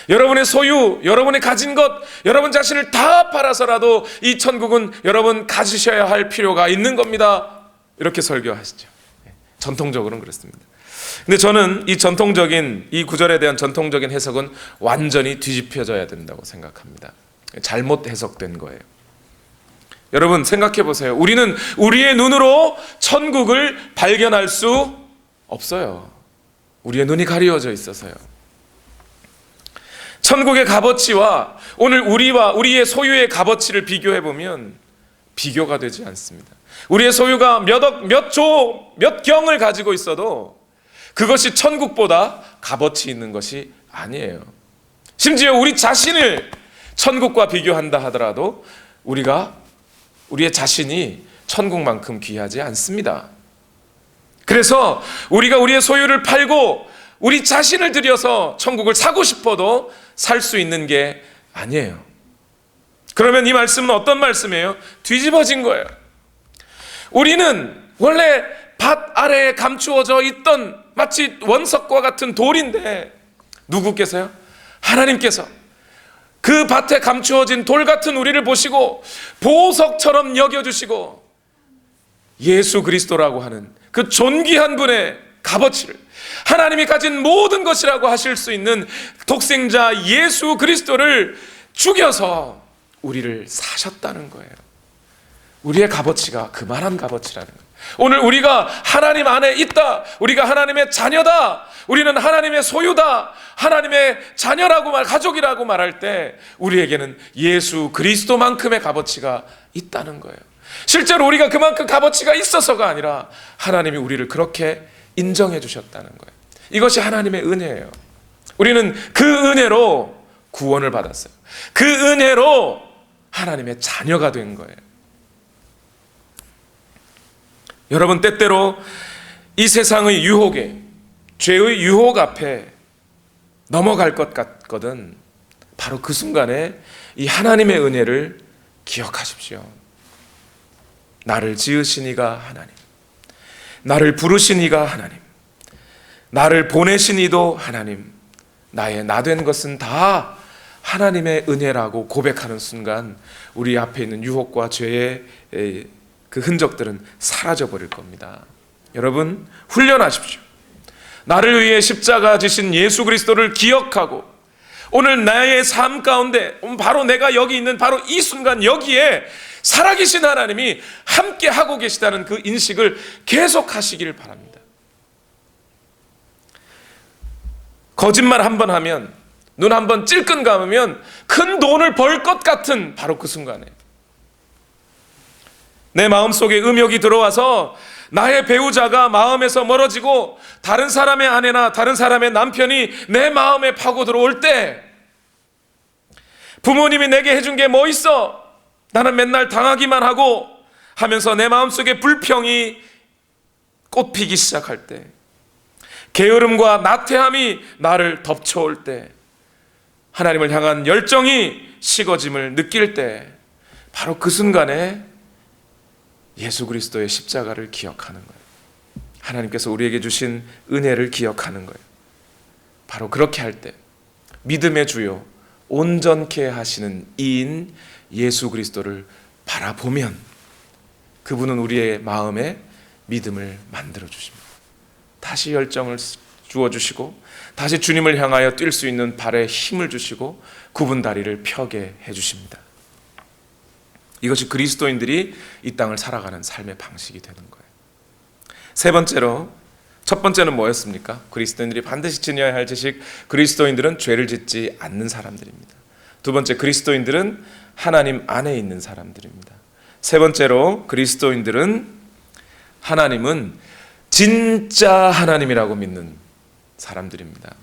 Speaker 1: 여러분의 소유, 여러분의 가진 것, 여러분 자신을 다 팔아서라도 이 천국은 여러분 가지셔야 할 필요가 있는 겁니다. 이렇게 설교하시죠. 전통적으로는 그렇습니다. 근데 저는 이 구절에 대한 전통적인 해석은 완전히 뒤집혀져야 된다고 생각합니다. 잘못 해석된 거예요. 여러분 생각해 보세요. 우리는 우리의 눈으로 천국을 발견할 수 없어요. 우리의 눈이 가리워져 있어서요. 천국의 값어치와 오늘 우리와 우리의 소유의 값어치를 비교해 보면 비교가 되지 않습니다. 우리의 소유가 몇 억, 몇 조, 몇 경을 가지고 있어도 그것이 천국보다 값어치 있는 것이 아니에요. 심지어 우리 자신을 천국과 비교한다 하더라도 우리의 자신이 천국만큼 귀하지 않습니다. 그래서 우리가 우리의 소유를 팔고 우리 자신을 들여서 천국을 사고 싶어도 살 수 있는 게 아니에요. 그러면 이 말씀은 어떤 말씀이에요? 뒤집어진 거예요. 우리는 원래 밭 아래에 감추어져 있던 마치 원석과 같은 돌인데 누구께서요? 하나님께서 그 밭에 감추어진 돌 같은 우리를 보시고 보석처럼 여겨주시고 예수 그리스도라고 하는 그 존귀한 분의 값어치를, 하나님이 가진 모든 것이라고 하실 수 있는 독생자 예수 그리스도를 죽여서 우리를 사셨다는 거예요. 우리의 값어치가 그만한 값어치라는 거예요. 오늘 우리가 하나님 안에 있다, 우리가 하나님의 자녀다, 우리는 하나님의 소유다, 하나님의 자녀라고 가족이라고 말할 때 우리에게는 예수 그리스도만큼의 값어치가 있다는 거예요. 실제로 우리가 그만큼 값어치가 있어서가 아니라 하나님이 우리를 그렇게 인정해 주셨다는 거예요. 이것이 하나님의 은혜예요. 우리는 그 은혜로 구원을 받았어요. 그 은혜로 하나님의 자녀가 된 거예요. 여러분, 때때로 이 세상의 유혹에, 죄의 유혹 앞에 넘어갈 것 같거든 바로 그 순간에 이 하나님의 은혜를 기억하십시오. 나를 지으신 이가 하나님, 나를 부르신 이가 하나님, 나를 보내신 이도 하나님, 나의 나 된 것은 다 하나님의 은혜라고 고백하는 순간 우리 앞에 있는 유혹과 죄의 그 흔적들은 사라져 버릴 겁니다. 여러분, 훈련하십시오. 나를 위해 십자가 지신 예수 그리스도를 기억하고 오늘 나의 삶 가운데 바로 내가 여기 있는 바로 이 순간 여기에 살아계신 하나님이 함께 하고 계시다는 그 인식을 계속 하시기를 바랍니다. 거짓말 한 번 하면, 눈 한 번 찔끔 감으면 큰 돈을 벌 것 같은 바로 그 순간에 내 마음속에 음욕이 들어와서 나의 배우자가 마음에서 멀어지고 다른 사람의 아내나 다른 사람의 남편이 내 마음에 파고 들어올 때, 부모님이 내게 해준 게 뭐 있어? 나는 맨날 당하기만 하고 하면서 내 마음속에 불평이 꽃피기 시작할 때, 게으름과 나태함이 나를 덮쳐올 때, 하나님을 향한 열정이 식어짐을 느낄 때, 바로 그 순간에 예수 그리스도의 십자가를 기억하는 거예요. 하나님께서 우리에게 주신 은혜를 기억하는 거예요. 바로 그렇게 할 때 믿음의 주요 온전케 하시는 이인 예수 그리스도를 바라보면 그분은 우리의 마음에 믿음을 만들어 주십니다. 다시 열정을 주어주시고 다시 주님을 향하여 뛸 수 있는 발에 힘을 주시고 굽은 다리를 펴게 해주십니다. 이것이 그리스도인들이 이 땅을 살아가는 삶의 방식이 되는 거예요. 세 번째로, 첫 번째는 뭐였습니까? 그리스도인들이 반드시 지녀야 할 지식, 그리스도인들은 죄를 짓지 않는 사람들입니다. 두 번째, 그리스도인들은 하나님 안에 있는 사람들입니다. 세 번째로, 그리스도인들은 하나님은 진짜 하나님이라고 믿는 사람들입니다.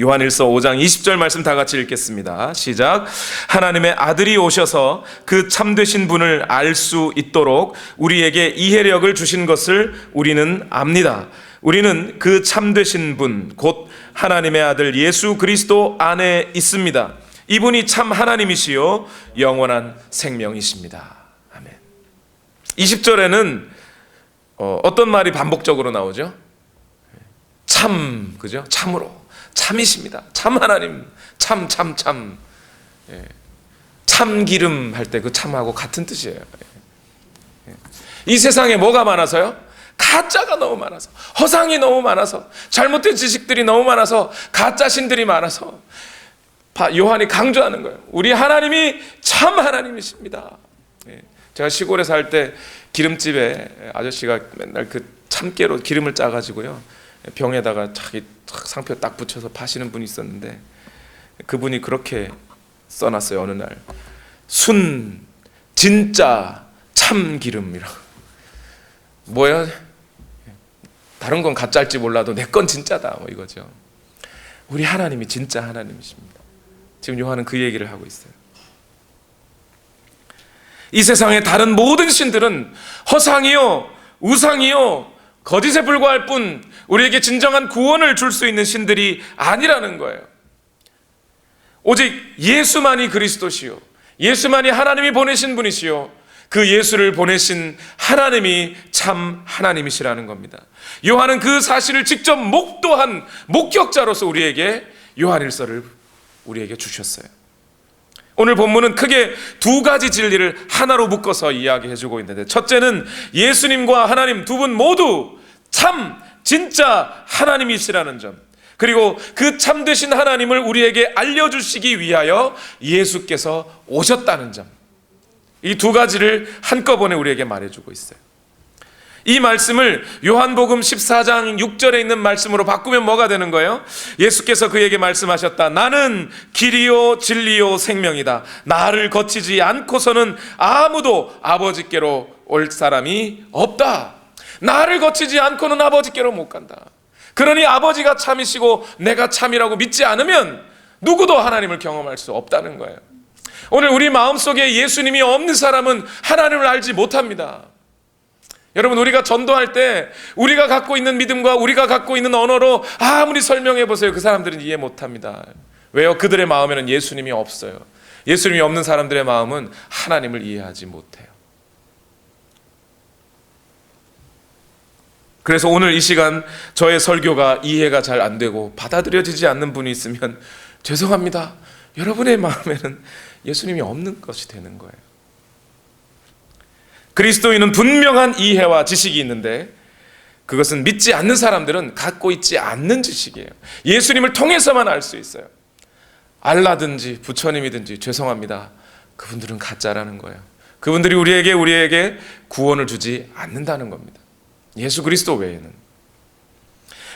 Speaker 1: 요한일서 5장 20절 말씀 다 같이 읽겠습니다. 시작. 하나님의 아들이 오셔서 그 참되신 분을 알 수 있도록 우리에게 이해력을 주신 것을 우리는 압니다. 우리는 그 참되신 분, 곧 하나님의 아들 예수 그리스도 안에 있습니다. 이분이 참 하나님이시요 영원한 생명이십니다. 아멘. 20절에는 어떤 말이 반복적으로 나오죠? 참, 그죠? 참으로. 참이십니다. 참 하나님, 참. 예. 참기름 할 때 그 참하고 같은 뜻이에요. 예. 이 세상에 뭐가 많아서요? 가짜가 너무 많아서, 허상이 너무 많아서, 잘못된 지식들이 너무 많아서, 가짜 신들이 많아서 요한이 강조하는 거예요. 우리 하나님이 참 하나님이십니다. 예. 제가 시골에 살 때 기름집에 아저씨가 맨날 그 참깨로 기름을 짜가지고요, 병에다가 자기 상표 딱 붙여서 파시는 분이 있었는데 그분이 그렇게 써놨어요. 어느 날 순 진짜 참기름이라고. 뭐야? 다른 건 가짜일지 몰라도 내 건 진짜다, 뭐 이거죠. 우리 하나님이 진짜 하나님이십니다. 지금 요한은 그 얘기를 하고 있어요. 이 세상의 다른 모든 신들은 허상이요, 우상이요, 거짓에 불과할 뿐 우리에게 진정한 구원을 줄 수 있는 신들이 아니라는 거예요. 오직 예수만이 그리스도시요, 예수만이 하나님이 보내신 분이시요, 그 예수를 보내신 하나님이 참 하나님이시라는 겁니다. 요한은 그 사실을 직접 목도한 목격자로서 우리에게 요한일서를 우리에게 주셨어요. 오늘 본문은 크게 두 가지 진리를 하나로 묶어서 이야기해주고 있는데, 첫째는 예수님과 하나님 두 분 모두 참 진짜 하나님이시라는 점, 그리고 그 참되신 하나님을 우리에게 알려주시기 위하여 예수께서 오셨다는 점, 이 두 가지를 한꺼번에 우리에게 말해주고 있어요. 이 말씀을 요한복음 14장 6절에 있는 말씀으로 바꾸면 뭐가 되는 거예요? 예수께서 그에게 말씀하셨다. 나는 길이요 진리요 생명이다. 나를 거치지 않고서는 아무도 아버지께로 올 사람이 없다. 나를 거치지 않고는 아버지께로 못 간다. 그러니 아버지가 참이시고 내가 참이라고 믿지 않으면 누구도 하나님을 경험할 수 없다는 거예요. 오늘 우리 마음속에 예수님이 없는 사람은 하나님을 알지 못합니다. 여러분, 우리가 전도할 때 우리가 갖고 있는 믿음과 우리가 갖고 있는 언어로 아무리 설명해 보세요, 그 사람들은 이해 못합니다. 왜요? 그들의 마음에는 예수님이 없어요. 예수님이 없는 사람들의 마음은 하나님을 이해하지 못해요. 그래서 오늘 이 시간 저의 설교가 이해가 잘 안 되고 받아들여지지 않는 분이 있으면 죄송합니다. 여러분의 마음에는 예수님이 없는 것이 되는 거예요. 그리스도인은 분명한 이해와 지식이 있는데 그것은 믿지 않는 사람들은 갖고 있지 않는 지식이에요. 예수님을 통해서만 알 수 있어요. 알라든지 부처님이든지 죄송합니다. 그분들은 가짜라는 거예요. 그분들이 우리에게 구원을 주지 않는다는 겁니다. 예수 그리스도 외에는.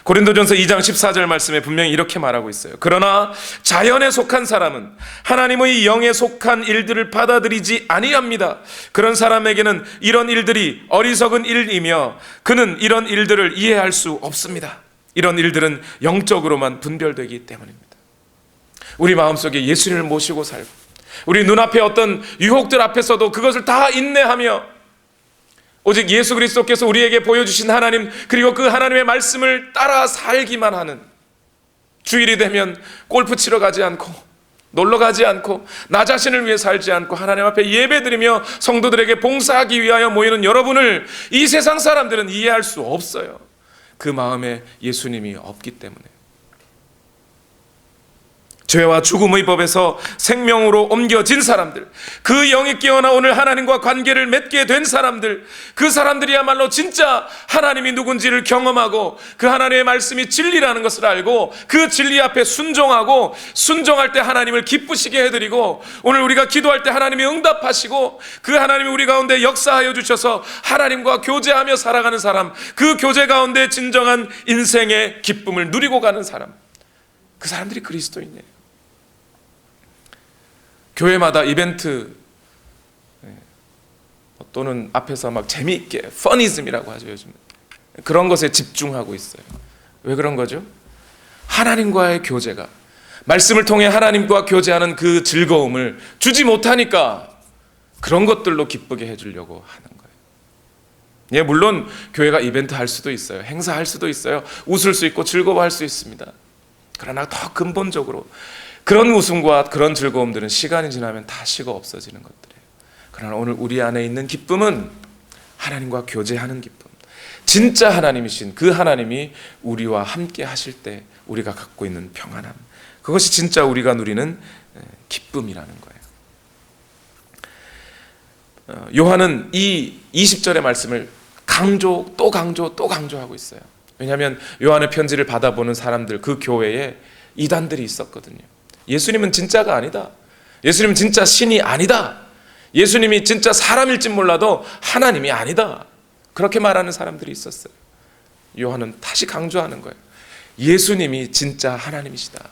Speaker 1: 고린도전서 2장 14절 말씀에 분명히 이렇게 말하고 있어요. 그러나 자연에 속한 사람은 하나님의 영에 속한 일들을 받아들이지 아니합니다. 그런 사람에게는 이런 일들이 어리석은 일이며 그는 이런 일들을 이해할 수 없습니다. 이런 일들은 영적으로만 분별되기 때문입니다. 우리 마음속에 예수님을 모시고 살고 우리 눈앞에 어떤 유혹들 앞에서도 그것을 다 인내하며 오직 예수 그리스도께서 우리에게 보여주신 하나님, 그리고 그 하나님의 말씀을 따라 살기만 하는, 주일이 되면 골프 치러 가지 않고 놀러 가지 않고 나 자신을 위해 살지 않고 하나님 앞에 예배드리며 성도들에게 봉사하기 위하여 모이는 여러분을 이 세상 사람들은 이해할 수 없어요. 그 마음에 예수님이 없기 때문에. 죄와 죽음의 법에서 생명으로 옮겨진 사람들, 그 영이 깨어나 오늘 하나님과 관계를 맺게 된 사람들, 그 사람들이야말로 진짜 하나님이 누군지를 경험하고 그 하나님의 말씀이 진리라는 것을 알고 그 진리 앞에 순종하고, 순종할 때 하나님을 기쁘시게 해드리고, 오늘 우리가 기도할 때 하나님이 응답하시고 그 하나님이 우리 가운데 역사하여 주셔서 하나님과 교제하며 살아가는 사람, 그 교제 가운데 진정한 인생의 기쁨을 누리고 가는 사람, 그 사람들이 그리스도인이에요. 교회마다 이벤트 또는 앞에서 막 재미있게 퍼니즘이라고 하죠, 요즘. 그런 것에 집중하고 있어요. 왜 그런 거죠? 하나님과의 교제가, 말씀을 통해 하나님과 교제하는 그 즐거움을 주지 못하니까 그런 것들로 기쁘게 해주려고 하는 거예요. 예, 물론 교회가 이벤트 할 수도 있어요. 행사할 수도 있어요. 웃을 수 있고 즐거워할 수 있습니다. 그러나 더 근본적으로 그런 웃음과 그런 즐거움들은 시간이 지나면 다 식어 없어지는 것들이에요. 그러나 오늘 우리 안에 있는 기쁨은 하나님과 교제하는 기쁨, 진짜 하나님이신 그 하나님이 우리와 함께 하실 때 우리가 갖고 있는 평안함, 그것이 진짜 우리가 누리는 기쁨이라는 거예요. 요한은 이 20절의 말씀을 또 강조하고 있어요. 왜냐하면 요한의 편지를 받아보는 사람들, 그 교회에 이단들이 있었거든요. 예수님은 진짜가 아니다. 예수님은 진짜 신이 아니다. 예수님이 진짜 사람일진 몰라도 하나님이 아니다. 그렇게 말하는 사람들이 있었어요. 요한은 다시 강조하는 거예요. 예수님이 진짜 하나님이시다.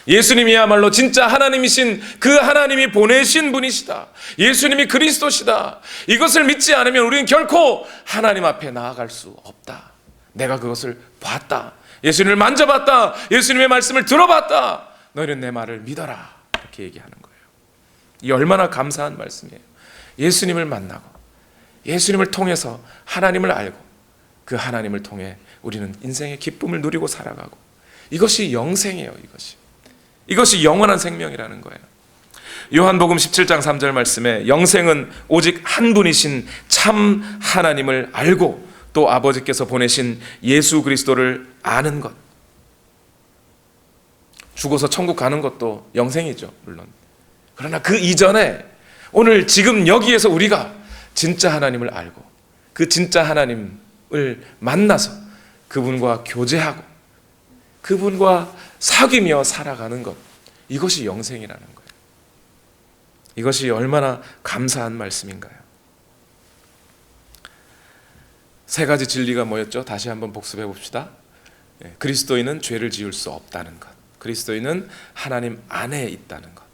Speaker 1: 예수님이야말로 진짜 하나님이신 그 하나님이 보내신 분이시다. 예수님이 그리스도시다. 이것을 믿지 않으면 우리는 결코 하나님 앞에 나아갈 수 없다. 내가 그것을 봤다. 예수님을 만져봤다. 예수님의 말씀을 들어봤다. 너희는 내 말을 믿어라. 이렇게 얘기하는 거예요. 이 얼마나 감사한 말씀이에요. 예수님을 만나고 예수님을 통해서 하나님을 알고 그 하나님을 통해 우리는 인생의 기쁨을 누리고 살아가고, 이것이 영생이에요. 이것이 영원한 생명이라는 거예요. 요한복음 17장 3절 말씀에 영생은 오직 한 분이신 참 하나님을 알고 또 아버지께서 보내신 예수 그리스도를 아는 것. 죽어서 천국 가는 것도 영생이죠, 물론. 그러나 그 이전에 오늘 지금 여기에서 우리가 진짜 하나님을 알고 그 진짜 하나님을 만나서 그분과 교제하고 그분과 사귀며 살아가는 것, 이것이 영생이라는 거예요. 이것이 얼마나 감사한 말씀인가요? 세 가지 진리가 뭐였죠? 다시 한번 복습해 봅시다. 그리스도인은 죄를 지을 수 없다는 것, 그리스도인은 하나님 안에 있다는 것,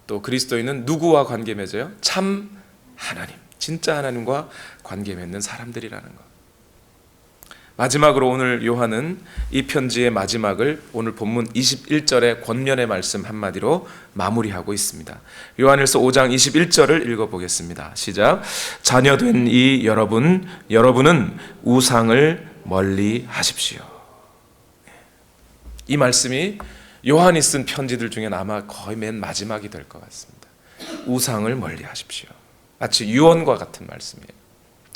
Speaker 1: 또 그리스도인은 누구와 관계 맺어요? 참 하나님, 진짜 하나님과 관계 맺는 사람들이라는 것. 마지막으로 오늘 요한은 이 편지의 마지막을 오늘 본문 21절의 권면의 말씀 한마디로 마무리하고 있습니다. 요한일서 5장 21절을 읽어보겠습니다. 시작. 자녀된 이 여러분은 우상을 멀리 하십시오. 이 말씀이 요한이 쓴 편지들 중에 아마 거의 맨 마지막이 될 것 같습니다. 우상을 멀리 하십시오. 마치 유언과 같은 말씀이에요.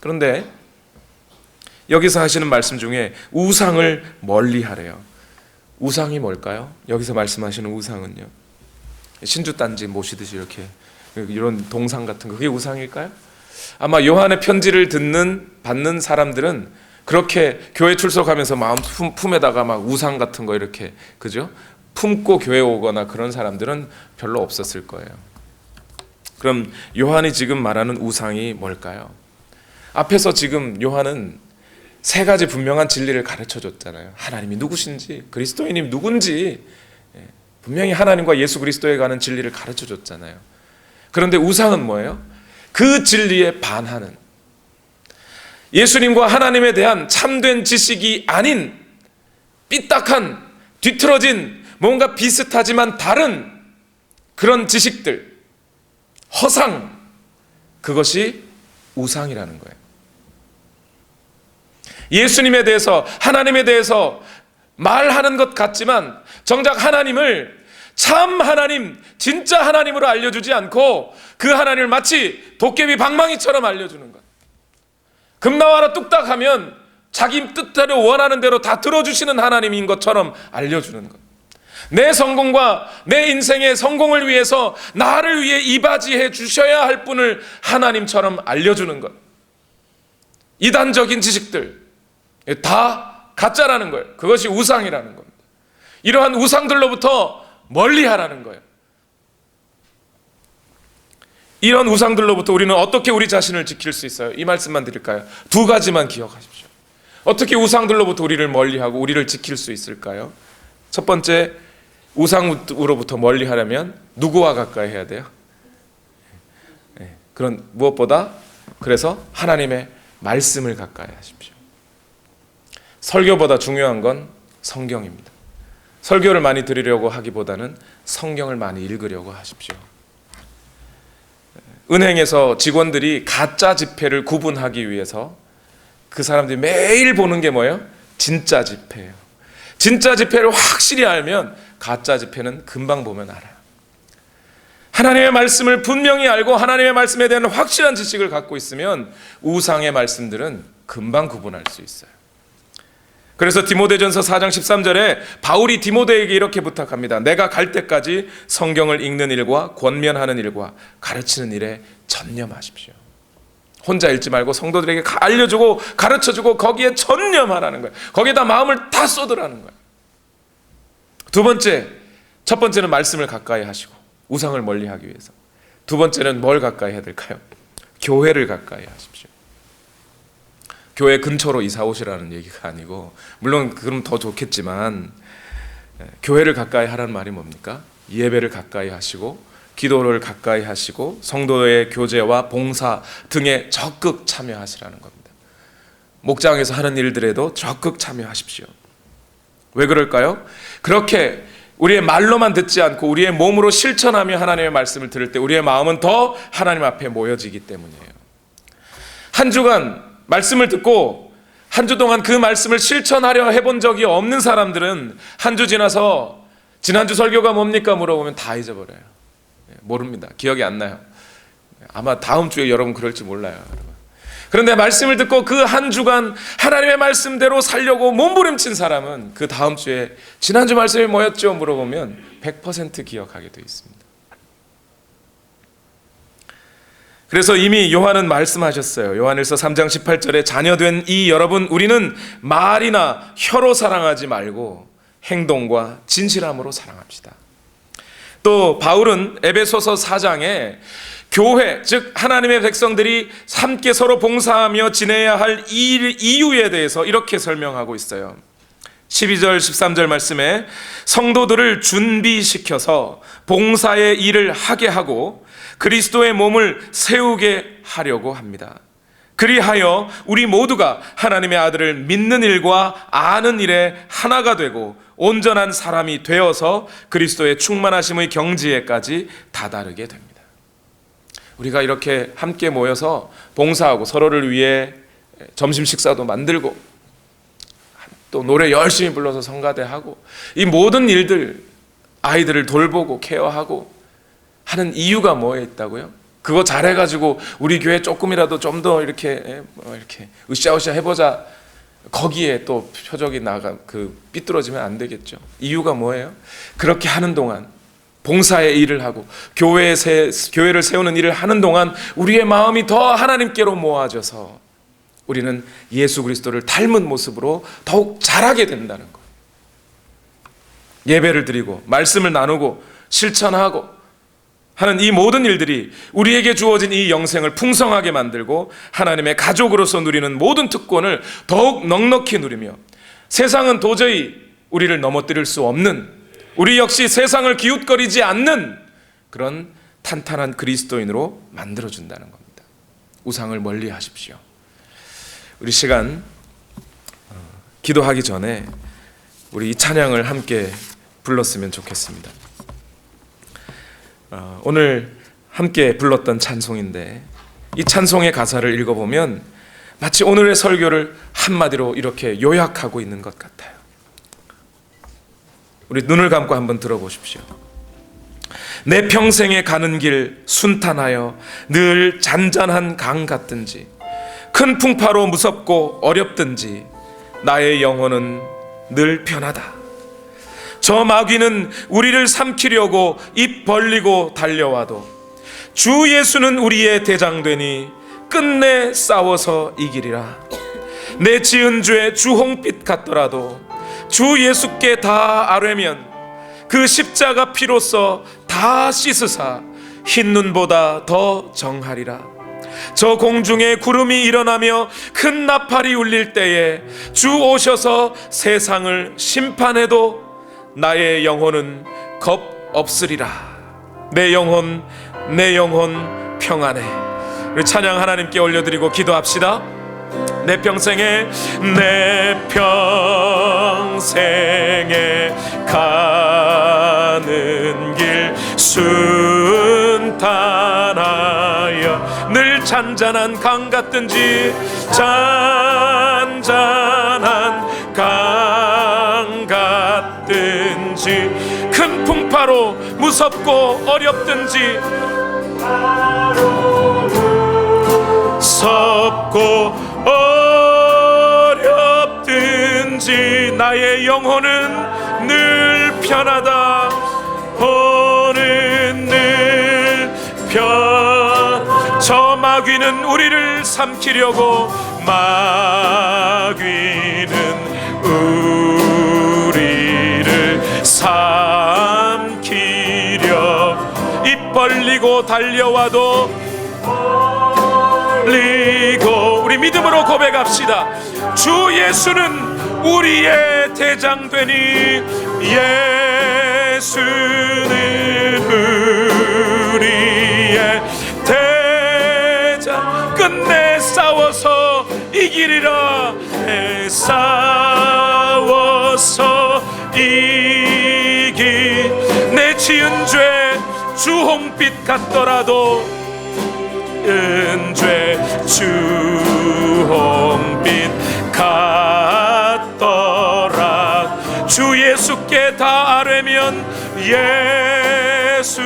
Speaker 1: 그런데 여기서 하시는 말씀 중에 우상을 멀리 하래요. 우상이 뭘까요? 여기서 말씀하시는 우상은요, 신주단지 모시듯이 이렇게 이런 동상 같은 거, 그게 우상일까요? 아마 요한의 편지를 받는 사람들은 그렇게 교회 출석하면서 마음 품에다가 막 우상 같은 거 이렇게, 그죠? 품고 교회 오거나 그런 사람들은 별로 없었을 거예요. 그럼 요한이 지금 말하는 우상이 뭘까요? 앞에서 지금 요한은 세 가지 분명한 진리를 가르쳐 줬잖아요. 하나님이 누구신지, 그리스도인이 누군지 분명히 하나님과 예수 그리스도에 관한 진리를 가르쳐 줬잖아요. 그런데 우상은 뭐예요? 그 진리에 반하는, 예수님과 하나님에 대한 참된 지식이 아닌 삐딱한, 뒤틀어진, 뭔가 비슷하지만 다른 그런 지식들, 허상, 그것이 우상이라는 거예요. 예수님에 대해서, 하나님에 대해서 말하는 것 같지만 정작 하나님을 참 하나님, 진짜 하나님으로 알려주지 않고 그 하나님을 마치 도깨비 방망이처럼 알려주는 것. 금나와라 뚝딱 하면 자기 뜻대로 원하는 대로 다 들어주시는 하나님인 것처럼 알려주는 것. 내 성공과 내 인생의 성공을 위해서 나를 위해 이바지해 주셔야 할 분을 하나님처럼 알려주는 것. 이단적인 지식들 다 가짜라는 거예요. 그것이 우상이라는 겁니다. 이러한 우상들로부터 멀리 하라는 거예요. 이런 우상들로부터 우리는 어떻게 우리 자신을 지킬 수 있어요? 이 말씀만 드릴까요? 두 가지만 기억하십시오. 어떻게 우상들로부터 우리를 멀리하고 우리를 지킬 수 있을까요? 첫 번째, 우상으로부터 멀리 하려면 누구와 가까이 해야 돼요? 그런 무엇보다 그래서 하나님의 말씀을 가까이 하십시오. 설교보다 중요한 건 성경입니다. 설교를 많이 들으려고 하기보다는 성경을 많이 읽으려고 하십시오. 은행에서 직원들이 가짜 지폐를 구분하기 위해서 그 사람들이 매일 보는 게 뭐예요? 진짜 지폐예요. 진짜 지폐를 확실히 알면 가짜 지폐는 금방 보면 알아요. 하나님의 말씀을 분명히 알고 하나님의 말씀에 대한 확실한 지식을 갖고 있으면 우상의 말씀들은 금방 구분할 수 있어요. 그래서 디모데전서 4장 13절에 바울이 디모데에게 이렇게 부탁합니다. 내가 갈 때까지 성경을 읽는 일과 권면하는 일과 가르치는 일에 전념하십시오. 혼자 읽지 말고 성도들에게 알려주고 가르쳐주고 거기에 전념하라는 거예요. 거기에다 마음을 다 쏟으라는 거예요. 두 번째, 첫 번째는 말씀을 가까이 하시고 우상을 멀리하기 위해서. 두 번째는 뭘 가까이 해야 될까요? 교회를 가까이 하십시오. 교회 근처로 이사 오시라는 얘기가 아니고, 물론 그럼 더 좋겠지만 교회를 가까이 하라는 말이 뭡니까? 예배를 가까이 하시고 기도를 가까이 하시고 성도의 교제와 봉사 등에 적극 참여하시라는 겁니다. 목장에서 하는 일들에도 적극 참여하십시오. 왜 그럴까요? 그렇게 우리의 말로만 듣지 않고 우리의 몸으로 실천하며 하나님의 말씀을 들을 때 우리의 마음은 더 하나님 앞에 모여지기 때문이에요. 한 주간 말씀을 듣고 한 주 동안 그 말씀을 실천하려 해본 적이 없는 사람들은 한 주 지나서 지난주 설교가 뭡니까 물어보면 다 잊어버려요. 모릅니다. 기억이 안 나요. 아마 다음 주에 여러분 그럴지 몰라요. 그런데 말씀을 듣고 그 한 주간 하나님의 말씀대로 살려고 몸부림친 사람은 그 다음 주에 지난주 말씀이 뭐였죠? 물어보면 100% 기억하게 되어 있습니다. 그래서 이미 요한은 말씀하셨어요. 요한일서 3장 18절에 자녀된 이 여러분, 우리는 말이나 혀로 사랑하지 말고 행동과 진실함으로 사랑합시다. 또 바울은 에베소서 4장에 교회, 즉 하나님의 백성들이 함께 서로 봉사하며 지내야 할 이유에 대해서 이렇게 설명하고 있어요. 12절 13절 말씀에 성도들을 준비시켜서 봉사의 일을 하게 하고 그리스도의 몸을 세우게 하려고 합니다. 그리하여 우리 모두가 하나님의 아들을 믿는 일과 아는 일에 하나가 되고 온전한 사람이 되어서 그리스도의 충만하심의 경지에까지 다다르게 됩니다. 우리가 이렇게 함께 모여서 봉사하고 서로를 위해 점심 식사도 만들고 또 노래 열심히 불러서 성가대하고 이 모든 일들, 아이들을 돌보고 케어하고 하는 이유가 뭐에 있다고요? 그거 잘해가지고 우리 교회 조금이라도 좀 더 이렇게 으쌰으쌰 해보자. 거기에 또 표적이 삐뚤어지면 안 되겠죠. 이유가 뭐예요? 그렇게 하는 동안 봉사의 일을 하고 교회를 세우는 일을 하는 동안 우리의 마음이 더 하나님께로 모아져서 우리는 예수 그리스도를 닮은 모습으로 더욱 자라게 된다는 거예요. 예배를 드리고 말씀을 나누고 실천하고 하는 이 모든 일들이 우리에게 주어진 이 영생을 풍성하게 만들고 하나님의 가족으로서 누리는 모든 특권을 더욱 넉넉히 누리며 세상은 도저히 우리를 넘어뜨릴 수 없는, 우리 역시 세상을 기웃거리지 않는 그런 탄탄한 그리스도인으로 만들어준다는 겁니다. 우상을 멀리 하십시오. 우리 시간 기도하기 전에 우리 이 찬양을 함께 불렀으면 좋겠습니다. 오늘 함께 불렀던 찬송인데 이 찬송의 가사를 읽어보면 마치 오늘의 설교를 한마디로 이렇게 요약하고 있는 것 같아요. 우리 눈을 감고 한번 들어보십시오. 내 평생에 가는 길 순탄하여 늘 잔잔한 강 같든지 큰 풍파로 무섭고 어렵든지 나의 영혼은 늘 편하다. 저 마귀는 우리를 삼키려고 입 벌리고 달려와도 주 예수는 우리의 대장되니 끝내 싸워서 이기리라. 내 지은 죄 주홍빛 같더라도 주 예수께 다 아뢰면 그 십자가 피로써 다 씻으사 흰 눈보다 더 정하리라. 저 공중에 구름이 일어나며 큰 나팔이 울릴 때에 주 오셔서 세상을 심판해도 나의 영혼은 겁 없으리라. 내 영혼 평안해. 우리 찬양 하나님께 올려드리고 기도합시다. 내 평생에 가는 길 순탄하여 늘 잔잔한 강 같든지 잔잔한 강 같든지 큰 풍파로 무섭고 어렵든지 섭고 어렵든지 나의 영혼은 늘 편하다. 오는 늘 저 마귀는 우리를 삼키려고 마귀는 우리를 삼키려 입 벌리고 달려와도 우리 믿음으로 고백합시다. 주 예수는 우리의 대장 되니 예수는 우리의 대장 끝내 싸워서 이기리라. 싸워서 이기 내 지은 죄 주홍빛 같더라도 은죄 주홍빛 같더라. 주 예수께 다 아뢰면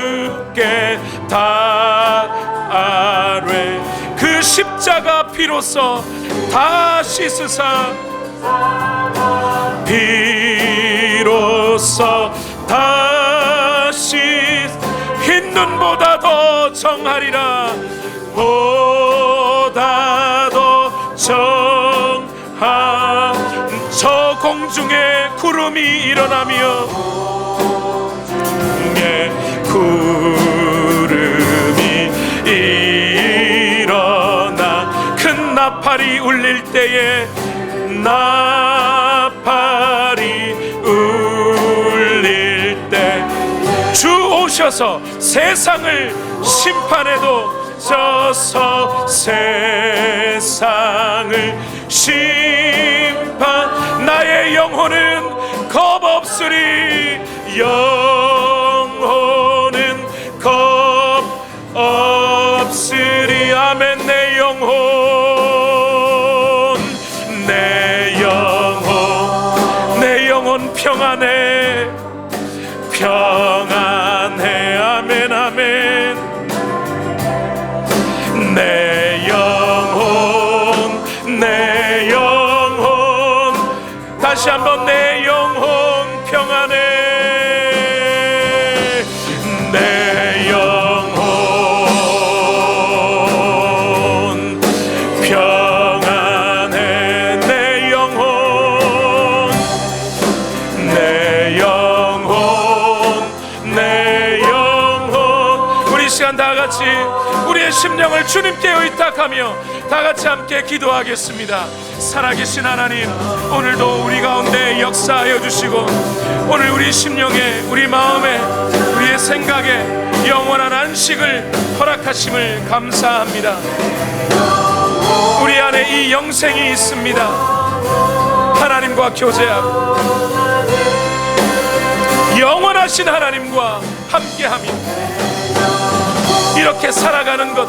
Speaker 1: 예수께 다 아뢰 그 십자가 피로써 다 씻으사 비로소 다시 흰 눈보다 더 정하리라. 보다도 정한 저 공중에 구름이 일어나며 구름이 일어나 큰 나팔이 울릴 때에 나팔이 울릴 때 주 오셔서 세상을 심판해도 서서 세상을 심판 나의 영혼은 겁 없으리 영혼은 겁 없으리 아멘 내 영혼 평안해 평안해 아멘 아멘 내 영혼 다시 한번 내 영혼 평안해 내 영혼 평안해 내 영혼 우리 시간 다 같이 우리의 심령을 주님께 의탁하며 다 같이 함께 기도하겠습니다. 살아계신 하나님, 오늘도 우리 가운데 역사하여 주시고 오늘 우리 심령에 우리 마음에 우리의 생각에 영원한 안식을 허락하심을 감사합니다. 우리 안에 이 영생이 있습니다. 하나님과 교제하고 영원하신 하나님과 함께하며 이렇게 살아가는 것,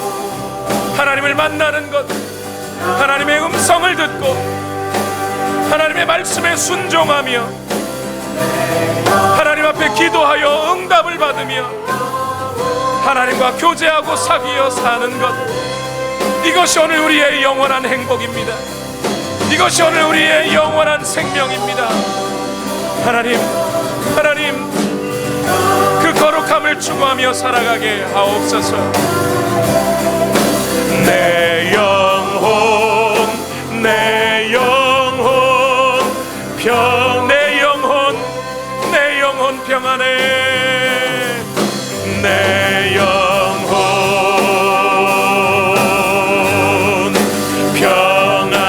Speaker 1: 하나님을 만나는 것, 하나님의 음성을 듣고 하나님의 말씀에 순종하며 하나님 앞에 기도하여 응답을 받으며 하나님과 교제하고 사귀어 사는 것, 이것이 오늘 우리의 영원한 행복입니다. 이것이 오늘 우리의 영원한 생명입니다. 하나님 그 거룩함을 추구하며 살아가게 하옵소서. 내 영혼 평안해 내 영혼 평안해 내 영혼 평안해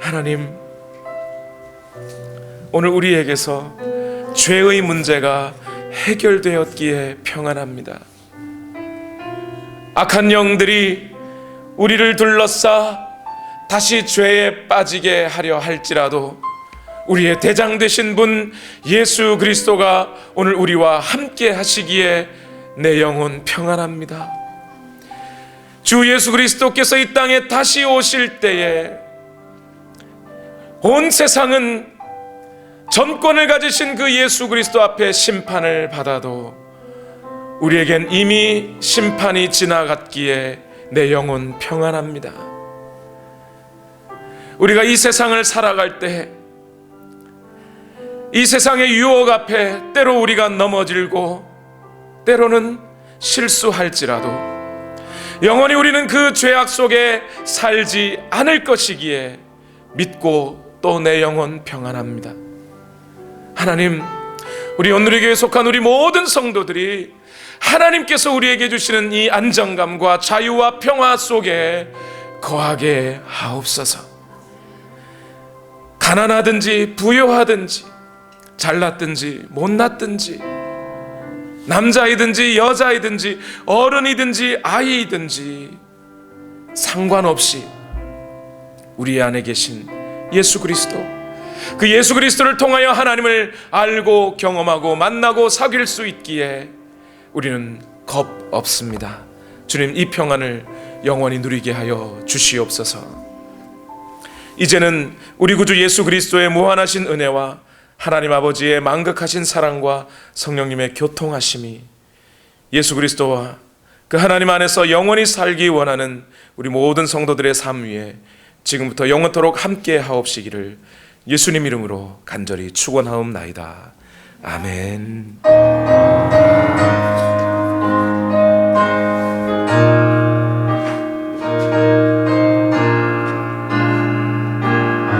Speaker 1: 하나님, 오늘 우리에게서 죄의 문제가 해결되었기에 평안합니다. 악한 영들이 우리를 둘러싸 다시 죄에 빠지게 하려 할지라도 우리의 대장 되신 분 예수 그리스도가 오늘 우리와 함께 하시기에 내 영혼 평안합니다. 주 예수 그리스도께서 이 땅에 다시 오실 때에 온 세상은 전권을 가지신 그 예수 그리스도 앞에 심판을 받아도 우리에겐 이미 심판이 지나갔기에 내 영혼 평안합니다. 우리가 이 세상을 살아갈 때 이 세상의 유혹 앞에 때로 우리가 넘어질고 때로는 실수할지라도 영원히 우리는 그 죄악 속에 살지 않을 것이기에 믿고 또 내 영혼 평안합니다. 하나님, 우리 온누리교회에 속한 우리 모든 성도들이 하나님께서 우리에게 주시는 이 안정감과 자유와 평화 속에 거하게 하옵소서. 가난하든지 부유하든지 잘났든지 못났든지 남자이든지 여자이든지 어른이든지 아이이든지 상관없이 우리 안에 계신 예수 그리스도, 그 예수 그리스도를 통하여 하나님을 알고 경험하고 만나고 사귈 수 있기에 우리는 겁 없습니다. 주님, 이 평안을 영원히 누리게 하여 주시옵소서. 이제는 우리 구주 예수 그리스도의 무한하신 은혜와 하나님 아버지의 만극하신 사랑과 성령님의 교통하심이 예수 그리스도와 그 하나님 안에서 영원히 살기 원하는 우리 모든 성도들의 삶 위에 지금부터 영원토록 함께 하옵시기를 예수님 이름으로 간절히 축원하옵나이다. 아멘.